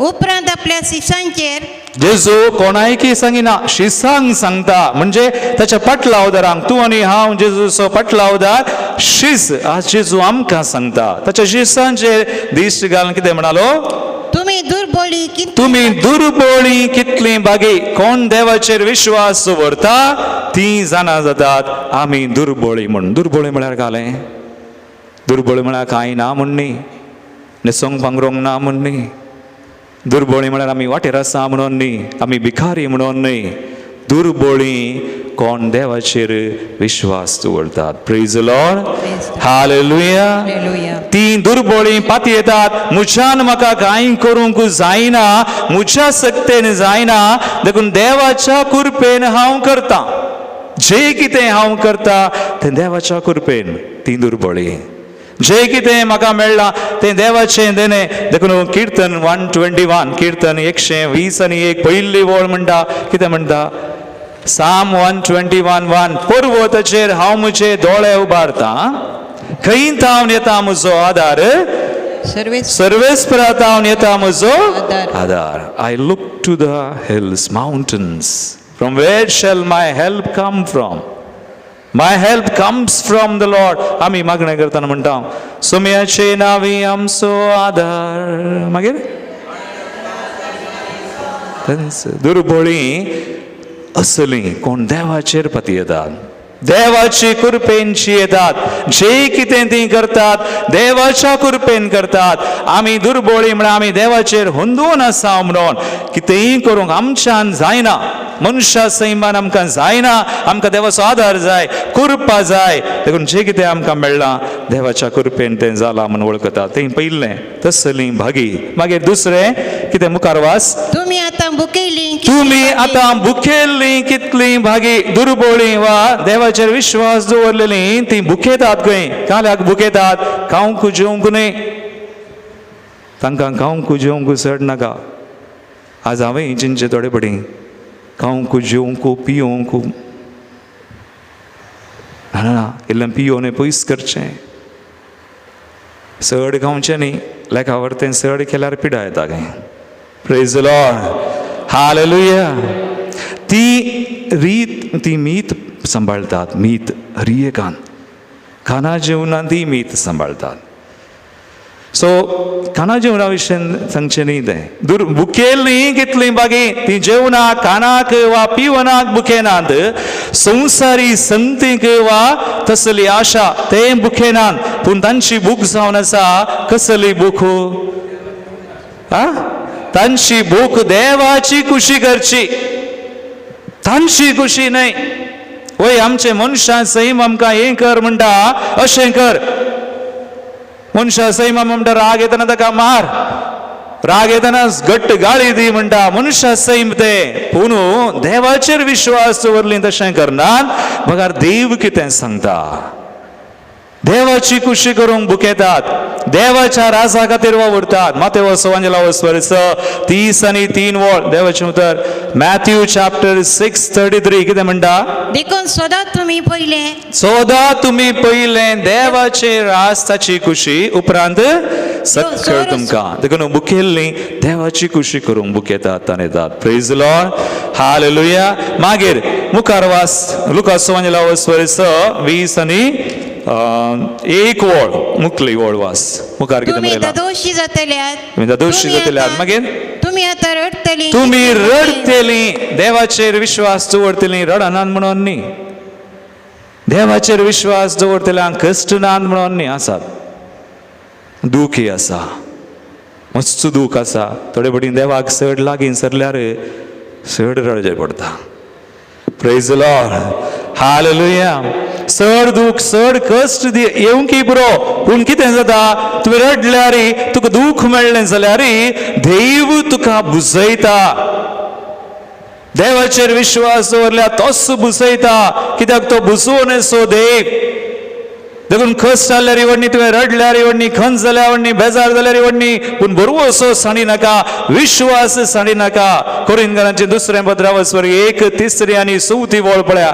Speaker 7: उपरांत आपल्या शिष्यांचेर
Speaker 4: जेजू कोणायकी सांगिना शिसांक सांगता म्हणजे ताच्या पटलावदारांक तूं आनी हांव जेजूचो पटलावदार शिस आज जेजू आमकां सांगता ताच्या शिसांचेर दिश्ट घालून कितें म्हणालो
Speaker 7: तुम्ही दुर्बळी
Speaker 4: तुम्ही दुर्बळी कितली बागी कोण देवाचेर विश्वास दवरता ती जाणा जातात आमी दुर्बळी म्हूण दुर्बळी म्हळ्यार घालें दुर्बळी म्हळ्यार कांय ना म्हणनी निसंग पांगरोंक ना म्हणनी दुर्बळी म्हळ्यार आमी वाटेर आसा म्हणून न्ही आमी भिकारी म्हणून न्ही दुर्बळी कोण देवाचेर विश्वास दवरतात प्रेज द लॉर्ड हालेलुया ती दुर्बळी पाती येतात मुझ्यान म्हाका कांय करूंक जायना मुझ्या सक्तेन जायना देखून देवाच्या कृपेन हांव करता जे कितें हांव करता तें देवाच्या कृपेन ती दुर्बळी जे कितें म्हाका मेळ्ळां तें देवाचें देणें देखून किर्तन 121 किर्तन 121 पयली वळ म्हणटा कितें म्हणटा साम 121:1 पर्वताचेर हांव म्हजे दोळे उबारता खंय तावन येता म्हजो आदार सर्वेस्परांतावन येता म्हजो आदार I look to the hills mountains from where shall my help come from my help comes from the Lord आमी मागणें करतना म्हणटा सोम्याचे नावी आमचो आदार मागीर दुर्बळी असली कोण देवाचेर पाती येतात देवाची कृपेनची येतात जे कितें ती करतात देवाच्या कृपेन करतात आमी दुर्बळी म्हळ्यार आमी देवाचेर हुंदून आसा म्हणून कितेंय करूंक आमच्यान जायना मनुष्या सैमान आमकां जायना आमकां देवाचो आदार जाय कृपा जाय देखून जे कितें आमकां मेळ्ळां देवाच्या कृपेन तें जालां म्हणून वळखतात तें पयलें तसलीं भागी मागीर दुसरें कितें मुखार वास
Speaker 7: तुम्ही आतां
Speaker 4: भुकेल्लीं कितलीं भागी दुर्बळी वा देवाचेर विश्वास दवरलेलीं तीं भुकेतात खंय काल्याक भुकेतात खावंक जेवंक न्ही तांकां खावंक जेवंक चड नाका आज हांवें चिंचे थोडे पडी खावंक जेवंक पियोंक ना इल्लें पियोन पयस करचें चड खावचें न्ही लेका व्हरतें चड केल्यार पिडा येता खंय प्रेज द लॉर्ड हालेलुया ती मीत सांबाळतात मीत रियेकान खाना जेवणान ती मीत सांबाळतात सो खाना जेवणा विशयी सांगचें न्ही तें भुकेल्लीं कितलीं बागी ती जेवणाक खानाक वा पिवनाक भुकेनात संवसारी संगतीक वा तसली आशा ते भुकेनात पूण तांची भूक जावन आसा कसली भूक तांची भूक देवाची खुशी करची तांची खुशी न्हय वय आमचे मनशां सैम आमकां हें कर म्हणटा अशें कर मनशां सैम म्हणटा राग येतना ताका मार राग येतना घट्ट गाळी दी म्हणटा मनशां सैम ते पूण देवाचेर विश्वास दवरली तशें करनात बगार देव कितें सांगता देवाची खुशी करूंक भुकेतात देवाच्या राजा खातीर वावुरतात मातेवस एवांजेलिस्ट वर्स 30 आनी 3 वळ देवाचें उतर मॅथ्यू चॅप्टर 6:33 कितें म्हणटा
Speaker 7: देखून सदां तुमी पयलें
Speaker 4: देवाचे राज ताची खुशी उपरांत सत्कर तुमकां देखून भुकेल्लीं देवाची खुशी करूंक भुकेतात तान येतात प्रेज द लॉर्ड हालेलुया मागीर मुखार वास लुकास एवांजेलिस्ट वर्स 20 आनी 1 वळ मुखली वळ वास मुखार कितें बरयलां
Speaker 7: दोशी
Speaker 4: जातल्यात मागीर
Speaker 7: तुमी
Speaker 4: रडतलीं देवाचेर विश्वास दवरतलीं रडनात म्हणून न्ही देवाचेर विश्वास दवरतल्यांक कश्ट नात म्हणून न्ही आसात दूख आसा मस्त दूख आसा थोडे फावटी देवाक चड लागीं सरल्यार चड रडचें पडटा प्रेज द लॉर्ड हालेलुया चड दूख चड कश्ट येवंकी बरो पूण कितें जाता तुवें रडल्यार तुका दूख मेळ्ळें जाल्यार देव तुका बुजयता देवाचेर विश्वास दवरल्यार तोच बुजयता कित्याक तो बुजोवन येसो देव देखून कश्ट जाल्यार इवडनी तुवें रडल्यार इवडनी खंत जाल्यार इवडनी बेजार जाल्यार इवडनी पूण बरोवो असो साणी नाका विश्वास साणी नाका कोरिंथीयांचें दुसरें पत्र 1 3 आनी 4 वळ पळया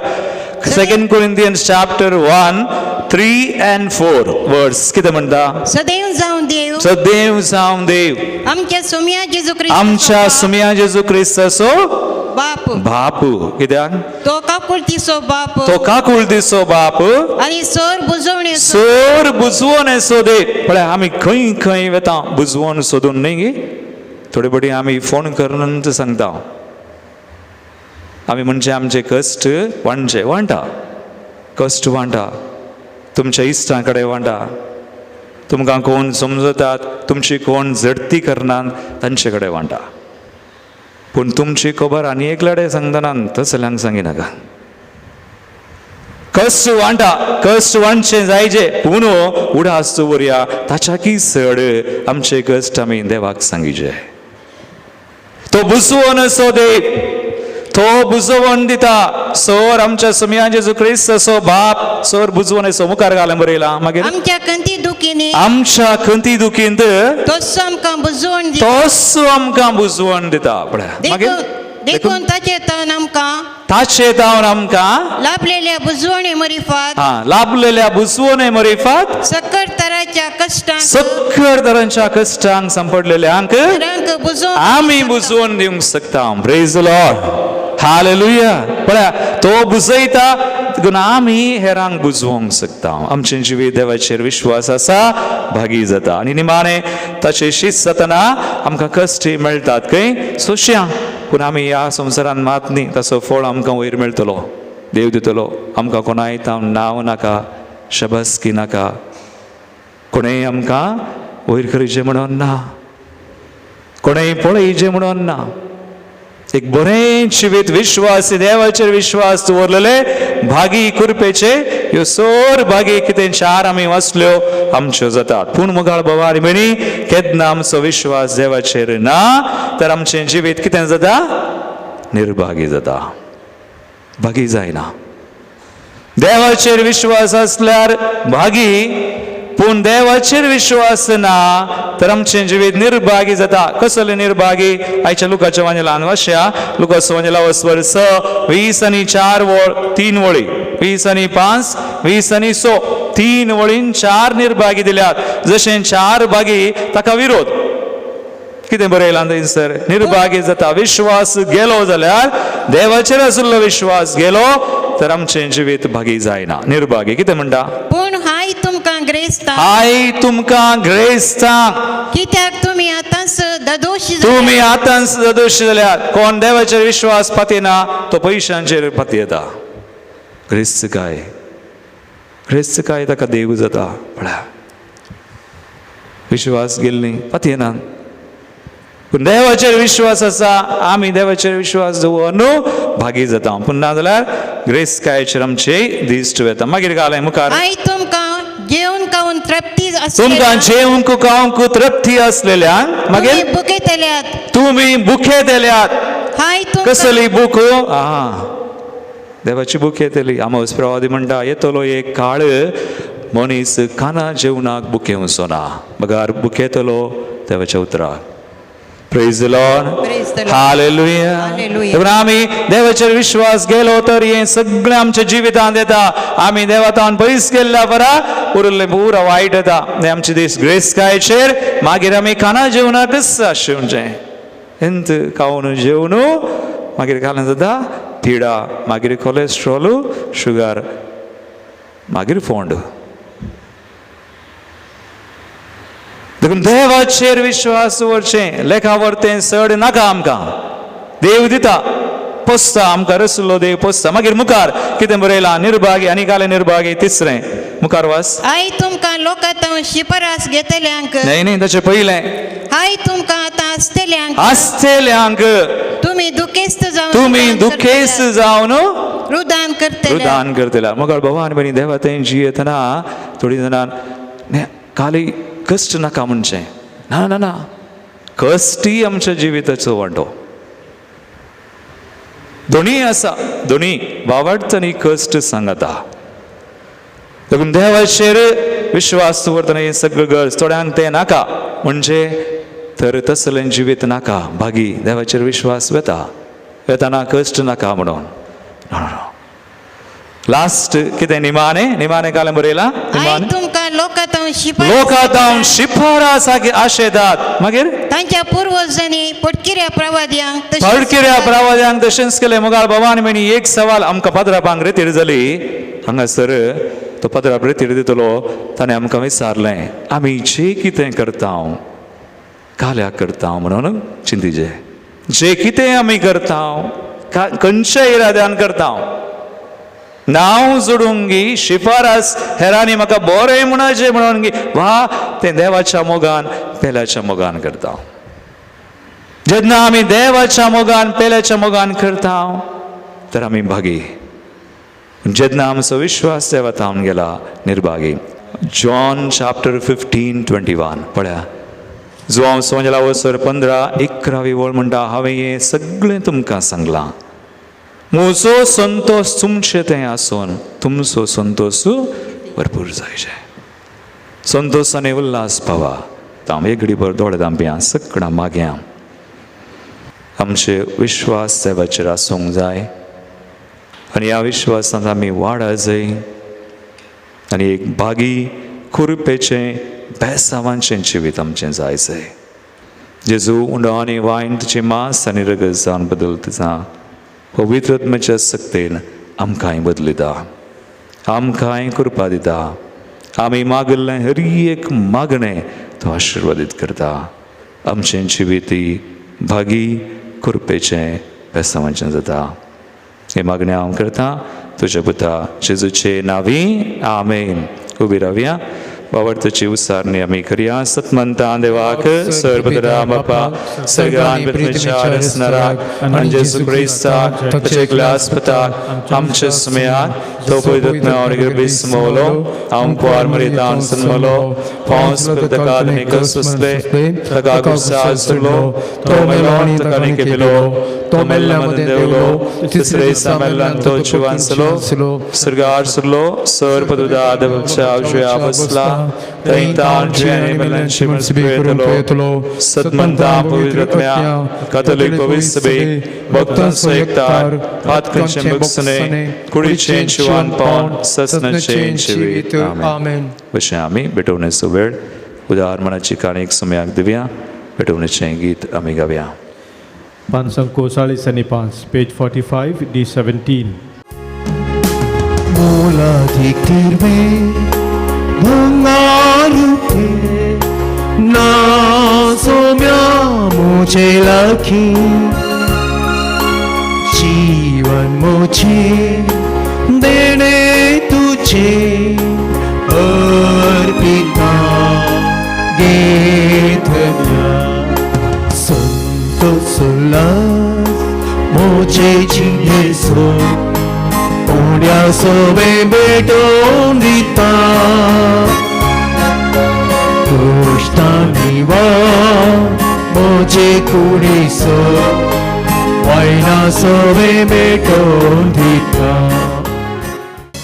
Speaker 4: 2 Corinthians chapter 1 3 and 4 वर्ड्स कितें म्हणटा
Speaker 7: सदैव जावन देव
Speaker 4: सदैव जावं देव
Speaker 7: आमच्या सोम्या जेजू
Speaker 4: आमच्या
Speaker 7: ख्रिस्त
Speaker 4: सुम्या जेजू क्रिस्ताचो
Speaker 7: बाप
Speaker 4: बाप कित्याक
Speaker 7: तो काकुळतीचो बाप
Speaker 4: तो काकुळतीचो बाप
Speaker 7: आणि सोर बुजवणे
Speaker 4: सोर बुजवोन सोदे पण आम्ही खंय खंय वता बुजवोन सोदून न्ही गे थोडे बडी आम्ही फोन करून सांगता आम्ही म्हणजे आमचे कश्ट वांटा कश्ट वांटा तुमच्या इश्टां कडेन वांटा तुमकां कोण समजतात तुमची कोण झडती करनात तांचे कडेन वांटा पूण तुमची खबर आनी एकल्याडे सांगतना तसल्यांक सांगिनाका कश्ट वांटा कश्ट वांटचे जायचे पूण उडास दवरया ताच्या की चड आमचे कश्ट आमी देवाक सांगिचे तो बुजवोन सोदे तो बुजवण दिता सोर आमच्या सुम्या जेजू क्रिस्ताचो बाप सोर बुजवण सो मुखार घालें बरयलां मागीर
Speaker 7: आमच्या कंती दुखीने
Speaker 4: आमच्या खंती दुखींत
Speaker 7: तोच आमकां बुजवण दिता
Speaker 4: तोच आमकां बुजवण दिता पळय मागीर
Speaker 7: देखून ताचे तान आमकां
Speaker 4: ताचे तावन आमकां
Speaker 7: लाभलेल्या बुजवणे मरिफात
Speaker 4: लाभलेल्या बुजवणे मरिफात
Speaker 7: सकट तराच्या कष्टांक
Speaker 4: सखर तरांच्या कश्टांक सांपडलेल्यांक
Speaker 7: रंग बुजवण
Speaker 4: आमी बुजवण दिवंक शकता प्रेज द लॉर्ड हालेलुया पळया तो बुजयता देखून आमी हेरांक बुजवंक शकता आमचे जिवीत देवाचेर विश्वास आसा भागी जाता आनी निमाणे ताचे शीत जातना आमकां कश्ट मेळटात खंय सोंशया पूण आमी ह्या संवसारांत मात न्ही ताचो फळ आमकां वयर मेळटलो देव दितलो आमकां कोणाय नांव नाका शबस्की नाका कोणेय आमकां वयर करीचें म्हणून ना कोणेय पळयचें म्हणून ना एक बरें जिवीत विश्वास देवाचेर विश्वास दवरलेले भागी कुरपेचे ह्यो सोर भागी कितें चार आमी वाचल्यो आमच्यो जातात पूण मुगाळ बाबा आनी भयणी केन्ना आमचो विश्वास देवाचेर ना तर आमचें जिवीत कितें जाता निर्भागी जाता भागी जायना देवाचेर विश्वास आसल्यार भागी पूण देवाचेर विश्वास ना तर आमचें जिवीत निर्भागी जाता कसले निर्भागी आयच्या लुकाच्या वांजेलान वाचया लुकाचो वांजेला वस्वर 20 आनी 4 3 वळी 20 आनी 5 20 आनी 6 3 वळीन 4 निर्भागी दिल्यात जशें 4 भागी ताका विरोध कितें बरयलां थंयसर निर्भागी जाता विश्वास गेलो जाल्यार देवाचेर आशिल्लो विश्वास गेलो तर आमचें जिवीत भागी जायना निर्भागी कितें म्हणटा
Speaker 7: पूण हाय तुमकां ग्रेस्त
Speaker 4: हाय तुमकां ग्रेस्त
Speaker 7: कित्याक तुमी आतांच ददोशी
Speaker 4: तुम्ही आतांच दोशी जाल्यार कोण देवाचेर विश्वास पातयना तो पयशांचेर पातयता ग्रेस्त काय ताका देव जाता पळया विश्वास गेल्ली पातयना पूण देवाचेर विश्वास आसा आमी देवाचेर विश्वास दवरून भागी जाता पूण ना जाल्यार ग्रेस्कायचेर आमचे दिश्ट वेता मागीर घालें मुखार
Speaker 7: हाय तुमकां जेवण खावन तृप्ती
Speaker 4: तुमकां जेवंक खावंक तृप्ती आसलेल्यांक मागीर तुमी बुखे तेल्यात
Speaker 7: हाय
Speaker 4: कसली बूक देवाची बूक येतली आमोस प्रवादी म्हणटा येतलो एक काळ मनीस खाना जेवणाक बुके वचना बगार बुक येतलो देवाच्या उतराक Praise the Lord.
Speaker 7: Praise the Lord.
Speaker 4: Hallelujah.
Speaker 7: Hallelujah.
Speaker 4: आम्ही देवाचेर विश्वास गेलो तर हे सगळें आमच्या जिवितांत येता आमी देवातान पयस गेल्ल्या परा उरलें पुरा वायट येता आमचे दीस ग्रेस्कायचेर मागीर आमी खाना जेवणाकच आशिवचें एंत खावन जेवन मागीर कालें जाता पिडा मागीर कोलेस्ट्रॉल शुगर मागीर फोंड देखून देवाचेर विश्वास दवरचें लेखा वर्तें चड नाका आमकां देव दिता पोसता आमकां रसलो देव पोसता मागीर मुखार कितें बरयलां निर्भागी आनी काले निर्भागी तिसरें मुखार वास
Speaker 7: हाय तुमकां लोकांत शिपरास घेतल्यांक
Speaker 4: न्ही ताचें पयलें
Speaker 7: हाय तुमकां आतां
Speaker 4: आसतेल्यांक
Speaker 7: तुमी
Speaker 4: दुखेस्त जावन
Speaker 7: रुदान
Speaker 4: करतल्या मुखार भगवान बनी देवा तें जियेतना थोडी जाणां खाली कश्ट नाका म्हणचें ना ना ना कश्टी आमच्या जिविताचो वांटो दोनी आसा दोनी वावडत आनी कश्ट सांगता देखून देवाचेर विश्वास दवरतना हें सगळें गरज थोड्यांक तें नाका म्हणजे तर तसलें जिवीत नाका भागी देवाचेर विश्वास वेता वेताना कश्ट नाका म्हणून लास्ट कितें निमाणे कालें बरयलां
Speaker 7: आई तुमकां लोकांत
Speaker 4: लोकांत शिफारस आशेतात मागीर
Speaker 7: तांच्या पुर्वजांनी पटकिऱ्या प्रवाद्यांक
Speaker 4: फडकिऱ्या प्रवाद्यांक तशेंच केलें मुगाळ भवानी म्हणी एक सवाल आमकां पदरापांक रेतीर जाली हांगासर तो पदराप रेतीर दितलो ताणें आमकां विचारलें आमी जें कितें करता काल्याक करता म्हणून चिंतिजे जें कितें आमी करता खंयच्या इराद्यान करता नांव जोडूंक गी शिफारस हेरांनी म्हाका बरें म्हणचे म्हणून गी वा तें देवाच्या मोगान पेल्याच्या मोगान करता जेन्ना आमी देवाच्या मोगान पेल्याच्या मोगान करता तर आमी भागी जेन्ना आमचो विश्वास देवातावन गेला निर्भागी जॉन चॅप्टर 15:21 पळया जो हांव सोंजला वसर 15-11 वळ म्हणटा हांवें हें सगळें तुमकां सांगलां म्हजो संतोष तुमचें तें आसून तुमचो संतोष भरपूर जायचे संतोषाने उल्हास पावा तांबे घडीभर दोळे दांप्या सगळ्यां माग्या आमचे विश्वास देवाचेर आसूंक जाय आनी ह्या विश्वासांत आमी वाडा जाय आनी एक भागी खुरपेचें बेसांवांचें जिवीत आमचें जायचें जेजू उंडो आनी वायन तुजें मांस आनी रगत जावन बदलता पवित्र आत्म्याच्या सक्तेन आमकांय बदलिता आमकांय कृपा दिता आमी मागल्लें हर एक मागणें तो आशिर्वादीत करता आमचें जिवीती भागी कृपेचें बेसांवांचें जाता हे मागणें हांव करता तुज्या पुता जेजूचे नांवी आमेन उबी रावया वावरतुची उसारणी आमी करया सतमंता देवाक सर्वदरा बापा सगळ्यान पृथ्वीच्या रचनाराक आनी जेजू क्रिस्ताक ताचे एकल्या आस्पताक आमचे सुमयाक तो पवित्र और गर्भिस मोलो हांव कुवार मरितान सन्मलो पावस तकाद निकस सुसले तका गुस्सा सुलो तो मेलोनी तका निके पिलो तो मेल्ला मदे देवलो तिसरे सामेल्लान तो चुवांसलो सरगार सुरलो सर्वदुदा देवच्या आवजुया बसला Taitan Jene Melen Shimers Betolo Satmanta Pavitratmya Catholic Pavisabe Bhaktan Sayaktar Patkan Shembuksane Kuri Change One Pound Sasna Change Amen Vashami Betone Subed Udar Manachikanik Sumayak Divya Betone Chengit Amigavya
Speaker 3: Pansanko Salis and Pans, page 45, D17.
Speaker 2: Mola diktirbe Bungarupe Na somya mujhe lakhi Jeevan mujhe dene tujhe Arpita Gethanya Santo solas mujhe jiye so Unia sobe beton dita Kushtaniva moje kuriso Vaina sobe beton dita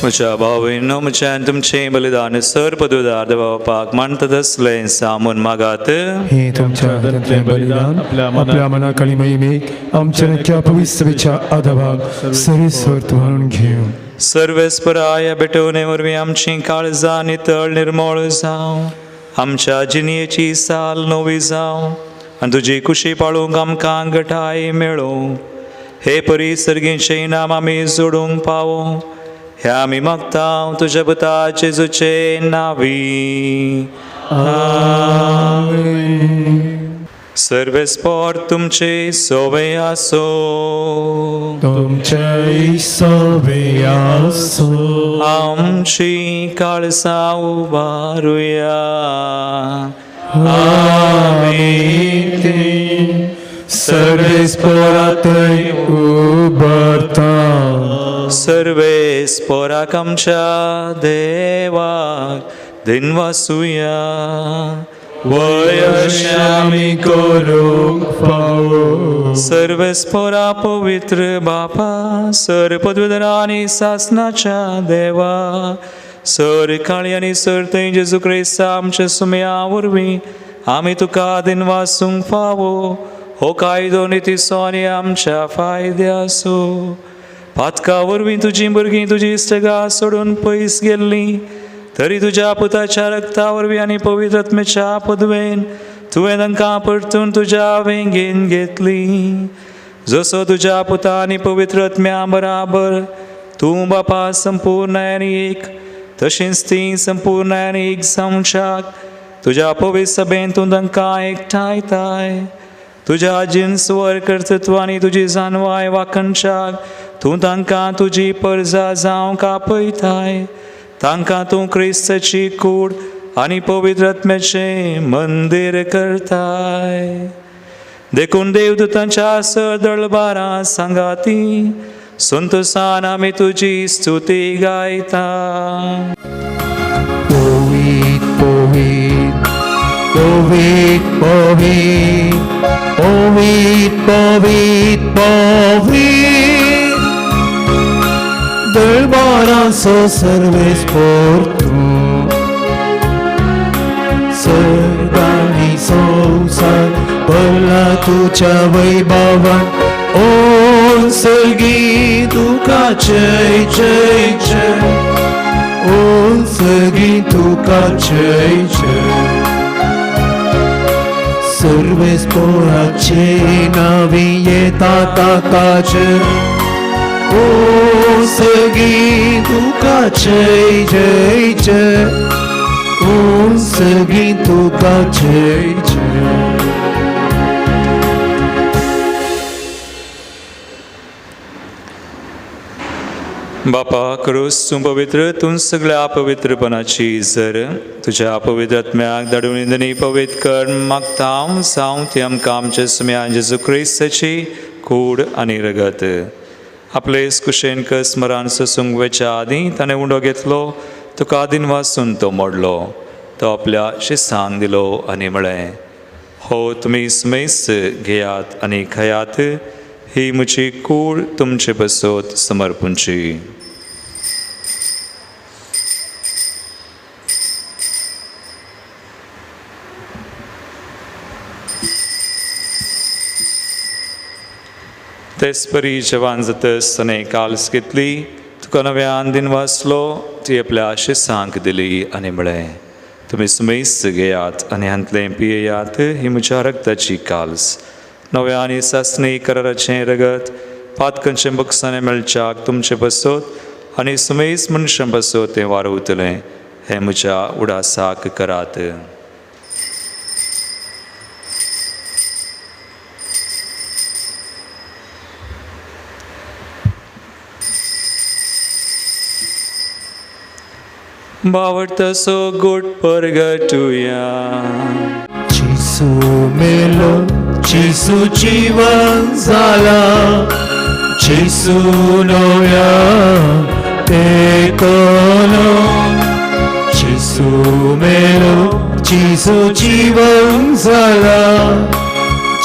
Speaker 4: Mucha bhavino mucha तुमचे बलिदान सर्वपदुदार देवापाक मानतदसले सामून मागात
Speaker 2: हे तुमच्या हातातले बलिदान आपल्या मनाखाली महिमेक आमच्या नक्या पवित्रच्या आधाभाग सरीस्वर्त म्हणून घेऊ
Speaker 4: सर्वेस्पराय बेटवणे वरवी आमची काळजा नितळ निर्मळ जावं आमच्या जिणेची साल नवी जावं आनी तुजी खुशी पाळूंक आमकां घटाय मेळो हे परी सर्गीचे इनाम आमी जोडूंक पावो ह्या आमी मागता तुज्या पुता जेजूचे नांवी सर्वेस्पर तुमचे सोवे आसो
Speaker 2: तुमचे सोवे आसो
Speaker 4: आमची काळसा उबारुया
Speaker 2: आमीन सर्वेस्परातय उबारता
Speaker 4: सर्वेस्पराक आमच्या देवाक दिनवासुया
Speaker 2: वयशे आमी करूंक फावो
Speaker 4: सर्वेस्परा पवित्र बापा सर पदवीधर आनी सासनाच्या देवा सर काळी आनी सर थंय जेजू क्रिस्त आमच्या सुमया वरवीं आमी तुका दिनवासूंक फावो हो कायदो नितीसो आनी आमच्या फायद्याचो पातका वरवीं तुजीं भुरगीं तुजी इश्टगा सोडून पयस गेल्लीं तरी तुज्या पुताच्या रक्ता वरवीं आनी पवित्र आत्म्याच्या पदवेन तुवें तांकां परतून तुज्या वेंगेन घेतलीं. जसो तुज्या पुता आनी पवित्र आत्म्या बराबर तूं बापा संपूर्ण आनी एक, तशींच तीं संपूर्ण आनी एक जावच्याक तुज्या पवित्र सभेन तूं तांकां एकठांयताय. तुज्या आजीन स्वर कर्तृत्व आनी तुजी जानवाय वाखणच्याक तूं तांकां तुजी परजा जावंक आपयताय. तांकां तूं क्रिस्ताची कूड आनी पवित्र आत्म्याचें मंदीर करताय. देखून देवदूतांच्या दळबारां सांगाती संतोषान आमी तुजी स्तुती गायता.
Speaker 2: Poet, poet, poet, poet, poet, poet, poet. Dălbaraso serves por tu, Sărbanii संसार पडला तुझ्या वैभवात. ओ सगळी तुका जय जय जय, ओ सगळी तुका जय जय. सर्वेस पोराचे नावी येतात आताच, ओ सगळी तुका जय जय जय, ओ सगळी तुका जय जय.
Speaker 4: बापा करूस तूं पवित्र, तूं सगळ्या अपवित्रपणाची जर तुज्या पवित्र आत्म्याक धाडून इंदनी पवित्र कर मागता हांव. जावं ती आमकां आमच्या सुम्यान जेजू क्रिस्ताची कूड आनी रगत. आपले कुशेन स्मरण ससूंक वेच्या आदीं ताणें उंडो घेतलो, तुका आदीन वाचून तो मोडलो, तो आपल्या शिसांक दिलो आनी म्हळें, हो तुमी सुमेस्त घेयात आनी खयात, ही म्हजी कूड तुमचे बसोत समर्पूंची. तेच परी जवान जातस ताणें काल्स घेतली, तुका नव्यान दिन वाचलो, ती आपल्या शिसांक दिली आनी म्हळें, तुमी सुमेस्त घेयात आनी हांतलें पियेयात, ही म्हज्या रक्ताची काल्स, नव्या आनी सासणी कराराचें रगत, पातकांचें बक्षांनी मेळच्याक तुमचे बसोत आनी सुमेस्त मनशां बसोत तें वारवतलें, हें म्हज्या उडासाक करात. बावडतसो गोड परगटुया.
Speaker 2: जिसू मेलो, जिसू जीवन जाला, जिसू नव्या तेकलो. जिसू मेलो, जिसू जीवन जाला,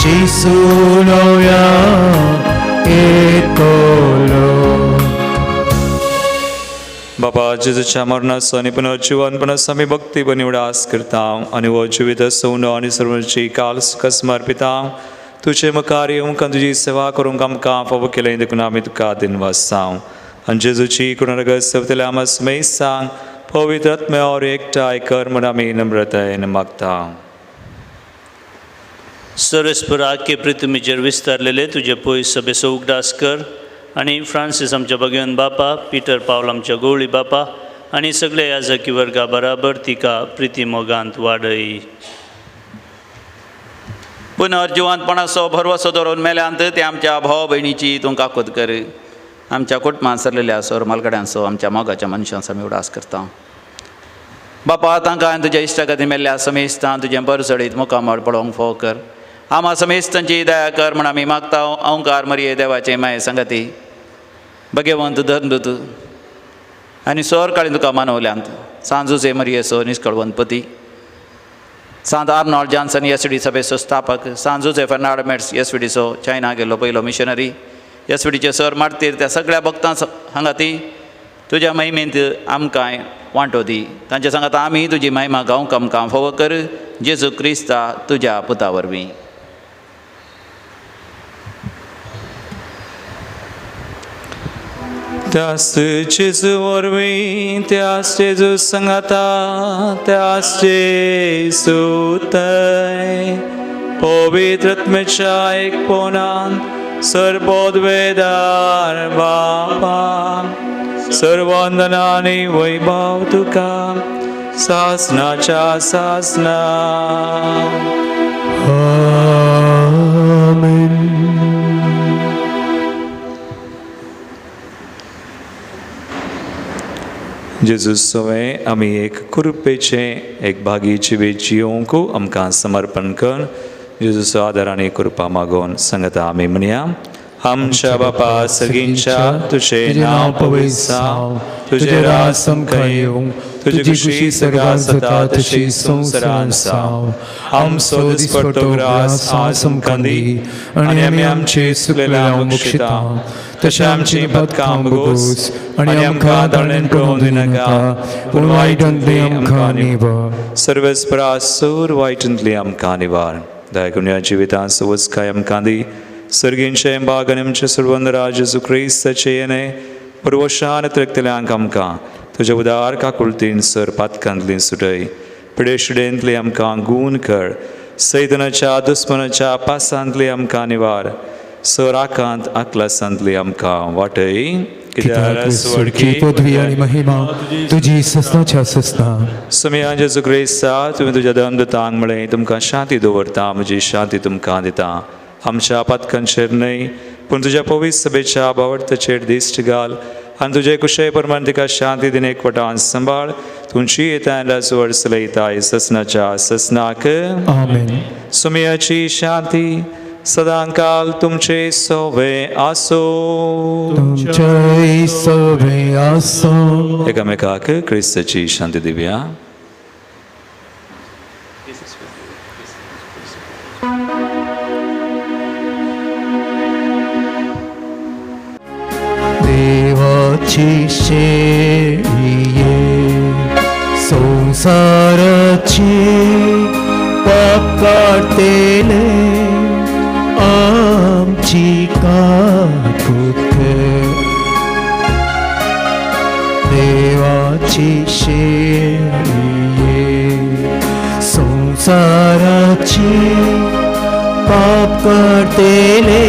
Speaker 2: जिसू नव्या तेकलो.
Speaker 4: बापा जेजूच्या मरणाचो आनी पुनर्जिवनपणाचो आमी भक्तीपणी उडास करता आनी हो जिवीत सवनो आनी सर्वांची काल सुख समर्पिता. तुजे मुखार येवंक आनी तुजी सेवा करूंक आमकां फावो केलें देखून आमी तुका दिन वाजता. आनी जेजूची कुणरगत सवतले आमी सुमेस्त सांग, पवित्र आत्म्यावर एकठांय कर म्हूण आमी नम्रतायेन मागता.
Speaker 8: सर्वेस्पराके प्रितुमीचेर विस्तारलेले तुजे पयस सभेचो उगडास कर आनी फ्रांसीस आमच्या भगवन बापा, पिटर पावल आमच्या गवळी बापा आनी सगळे याजकी वर्गा बराबर तिका प्रिती मोगांत वाडय.
Speaker 1: पुनर्जिवंतपणाचो भरवसो धरून मेल्यांत ते आमच्या भाव भयणीची तूं काकूत कर. आमच्या कुटुंबांत सरलेल्या सोर मालगड्यांचो आमच्या मोगाच्या मनशांचो आमी उडास करता. बापा तांकां हांवें तुज्या इश्टा खातीर मेल्ल्या समेस्तां तुजें बरसडीत मुखामळ पळोवंक फोव कर. आमा समेस्तांची दया कर म्हण आमी मागता. ओंकार मरिये देवाचे माये संगती, भगवंत धर्मदूत आनी सोर काळी तुका मानवल्यांत, सांजूचे मरियेचो निश्कळवंतपती, सांत आर्नॉल्ड जॉन्सन एसडी सभेचो स्थापक, सांजूचे फर्नांड मेट्स एसडीचो चायना गेल्लो पयलो मिशनरी, एसडीचे सर मारतीर त्या सगळ्या भक्तां सांगाती तुज्या महिमेंत आमकां वांटो दी. तांचे सांगात आमी तुजी महिमा गावंक आमकां फोव कर. जेजू क्रिस्ता तुज्या पुता वरवीं.
Speaker 4: त्यास जेजू वरवीं त्यास जेजू संगता त्यास जेजू थंय पवित्र आत्म्याच्या एकपणान सर्वोद्वेदार बापा सर्ववंदना आनी वैभव तुका सासनाच्या सासना
Speaker 2: आमेन.
Speaker 4: जेजू सवय आमी एक कृपेचे एक भागी जिवीत जियोंक आमकां समर्पण कर. जेजूचो आदार आनी कृपा मागोवन सांगता आमी म्हणया. आमच्या बापा सगळींच्या तुझे नाव पवित्र जावं, तुझे राज समखां येवं, तुझी खुशी सगळ्यांत जाता तशी संवसारांत जावं. आमचो दिसपट्टो ग्रास आज आमकां दी आनी आमी आमची चुकलेल्यांक बक्षिता तशें आमची पदकां बगोस आनी आमकां दळेन पळोवंक दिनाका पूण वायटांतली आमकां निवार. सर्वेस्परा सूर वायटांतली आमकां निवार. दया करून ह्या जिवितांत सवस्काय आमकां दी. सर्गींचे बाग आनी आमचे सुरवंद राज जेजू क्रिस्ताचे येणे परवशान त्रेकतल्यांक आमकां तुज्या उदार काकुळतीन सर पातकांतली सुटय. पिडेशिडेंतली आमकां गूण कर. सैतानाच्या दुस्मनाच्या पासांतली आमकां निवार. सराकांत आकलासांतली आमकां वाटय.
Speaker 2: कित्याक स्वर्गी पदवी आनी महिमा तुजी ससनाच्या ससना.
Speaker 4: समया जेजू क्रिस्ता तुवें तुज्या दंदतांक म्हळें तुमकां शांती दवरता म्हजी शांती तुमकां दिता. आमच्या पातकांचेर न्हय पूण तुज्या पवित्र सभेच्या बावडताचेर दिश्ट घाल आनी तुजे कुशे प्रमाण तिका शांती दिन एकवटान सांबाळ. तुमची येता चड चलयताय ससनाच्या ससनाक.
Speaker 2: आमेन.
Speaker 4: सुमयाची शांती सदांकाल तुमचे सोवे आसो.
Speaker 2: तुमचे सोबे आसो.
Speaker 4: एकामेकाक क्रिस्ताची शांती दिवया.
Speaker 2: देवाची शेळिये संसाराची पाप काढतेले आमची काकूत देवाची शेळिये संसाराची पाप काढतेले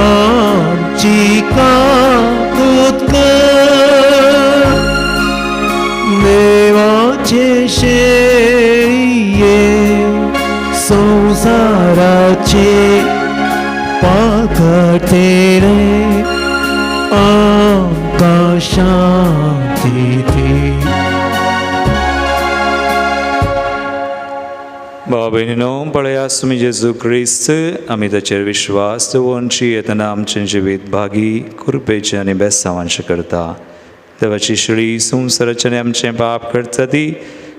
Speaker 2: आमची काकूत देवाचे शेळिये संसाराचे पाकटेरे आमकां शांती दी.
Speaker 4: भाव भयणीनो पळयास तुमी जेजू क्रिस्त आमी ताचेर विश्वास दवरची येतना आमचें जिवीत भागी कृपेचें आनी बेसांवांचें करता. देवाची शिळी संवसाराचें आनी आमचें पाप करता ती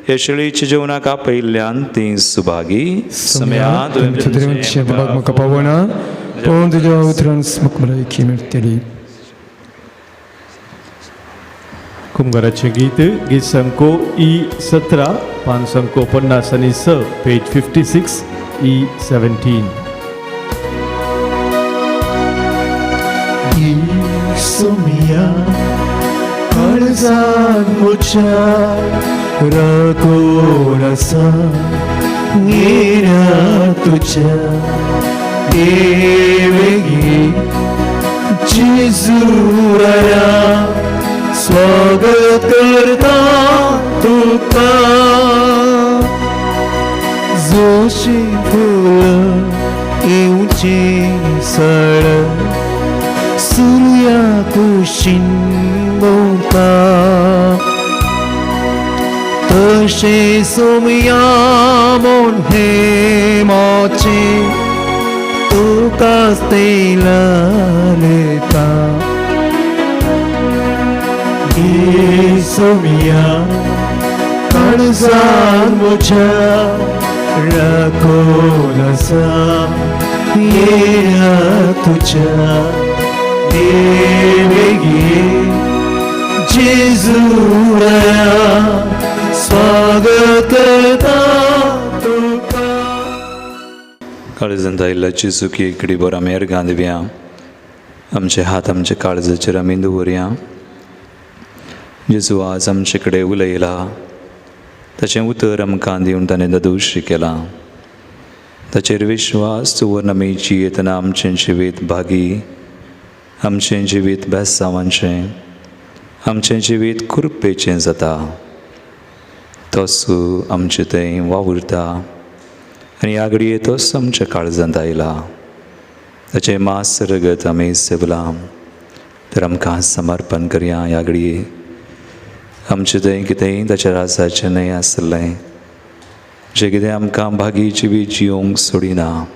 Speaker 4: हे शिळीच्या जिवनाक आपयल्ल्यान ती सुभागी. समया
Speaker 2: तुमचे भाग म्हाका पावना पूण तुज्या उतरान म्हाका भलायकी मेळटली.
Speaker 3: कुंभाराचें गीत गीत संको E17 पान संको 56 पेज 56 E17.
Speaker 2: सुमिया काळजात म्हज्या राखोन आसा घेरा तुज्या देवगी जेजू राया स्वागत करता तुका. जोशी फुल येवची सळ सूर्या कुशीन भोंवता तशें सोमया म्हूण हेमाचे तुकाच ते लालता. सोमिया काळजान म्हज्या राखोन आसा येरा तुज्या देवगी जेजू राया स्वागत करता तुका.
Speaker 4: काळजांत आयिल्ल्या जेजूक एक घडी बरो आमी अर्गां दिवया. आमचे हात आमचे काळजाचेर आमी दवरया. जेजू आज आमचे कडेन उलयला, ताचें उतर आमकां दिवन ताणें दोशी केलां. ताचेर विश्वास दवरून आमी जियेतना आमचें जिवीत भागी, आमचें जिवीत बेसांवांचें, आमचें जिवीत कृपेचें जाता. तोच आमचे थंय वावुरता आनी ह्या घडये तोच आमच्या काळजांत आयला. ताचें मास रगत आमी सेवलां, तर आमकां समर्पण करया. ह्या घडये आमचें थंय कितेंय ताच्या राजाचें न्हय आसलें, जें कितें आमकां भागी जिवीत जियोंक सोडिना,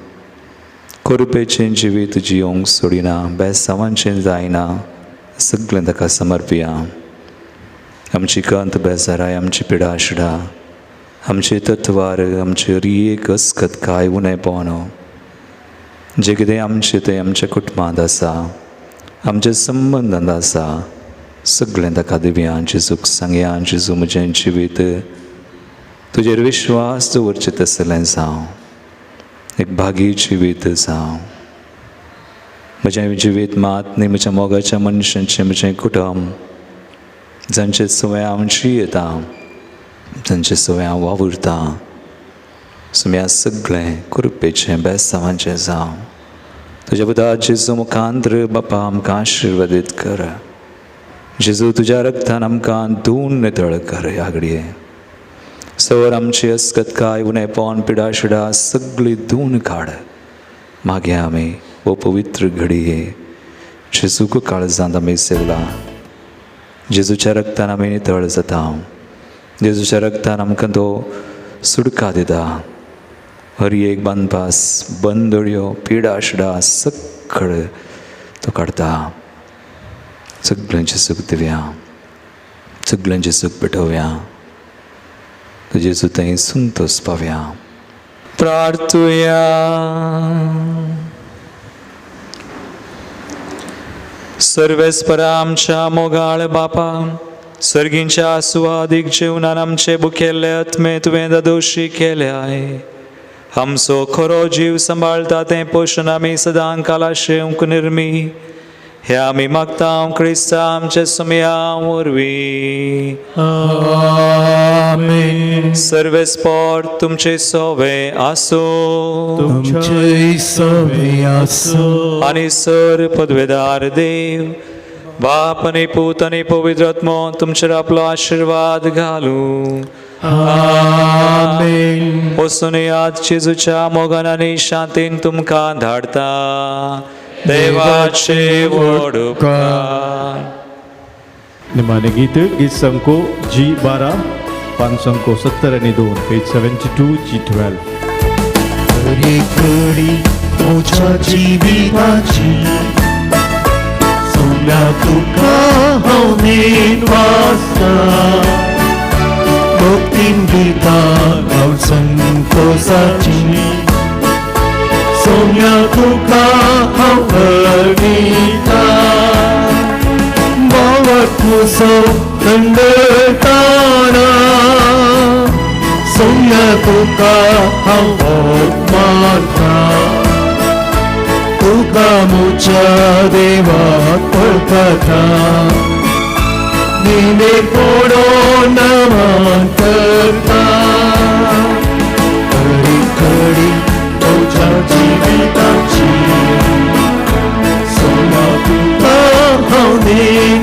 Speaker 4: कृपेचें जिवीत जियोंक सोडिना, बेसांवांचें जायना, सगळें ताका समर्पया. आमची कंत बेजाराय, आमची पिडाशिडा, आमचे तत्वार, आमचे रियेक अस्कतकाय उणेपण, जें कितें आमचें तें आमच्या कुटुंबांत आसा, आमच्या संबंदांत आसा, सगळें ताका दिवया. जेजूक सांगया, जेजू म्हजें जिवीत तुजेर विश्वास दवरचें तसलें जावं, एक भागी जिवीत जावं. म्हजें जिवीत मात न्ही, म्हज्या मोगाच्या मनशांचें म्हजें कुटुंब, जांचे सवय हांव जियेता, जांचे सवय हांव वावुरता, सुम्या सगळें कृपेचें बेसांवांचें जावं. तुज्या पुता जेजू मुखांतर बापा आमकां आशिर्वादीत कर. जेजू तुज्या रक्तान आमकां धुवन नितळ कर. ह्या घडये सवर आमची अस्कतकाय, उणेपण, पिडाशिडा सगळी धुवन काड. मागया आमी वो पवित्र घडये जेजूक काळजांत आमी सेवला. जेजूच्या रक्तान आमी नितळ जाता. जेजूच्या रक्तान आमकां तो सुडका दिता. हर एक बांदपास, बंदड्यो, पिडाशिडा सगळें तो काडटा. सगळ्यांचे सूख दिवया, सगळ्यांचे सूख पेटोवया. जेजू थंय संतोष पावया. प्रार्थुया. सर्वेस्परा आमच्या मोगाळ बापा, सर्गींच्या सुवादीक जीवनान आमचे बुकेल्ले आत्मे तुवें दोशी केल्याय. आमचो खरो जीव सांबाळटा तें पोशण आमी सदां कालाशेंक निर्मी, हे आमी मागता क्रिस्ता आमचे सुमया वरवीं.
Speaker 2: आमेन.
Speaker 4: सर्वेस्पर तुमचे सोवे आसो,
Speaker 2: तुमचे सवे आसो.
Speaker 4: आनी सर पदवेदार देव, बाप आनी पूत आनी पवित्र आत्मो तुमचेर आपलो आशिर्वाद घालूं.
Speaker 2: आमेन.
Speaker 4: वचून याद जेजूच्या मोगान आनी शांतीन तुमकां धाडटा. देवाचे वडुकार.
Speaker 3: निमाणे गीत गीत संको G12, पान संको 70 आणि 2, पेज 72 G12.
Speaker 2: एक घडी तुझ्या जिविताची सोम्या तुका हांव नेन वाचता. भक्तीन गिता गाव संतोषाची सोम्या तुका हांव अर्पिता. बावट तुजो थंडताना सोम्या तुका हांव भोग मारता. तुका म्हज्या देवाक वळखता. निने पडोन नमन करता. घडी घडी तुझ्या जिविताची सोम्या तुका हांव नेन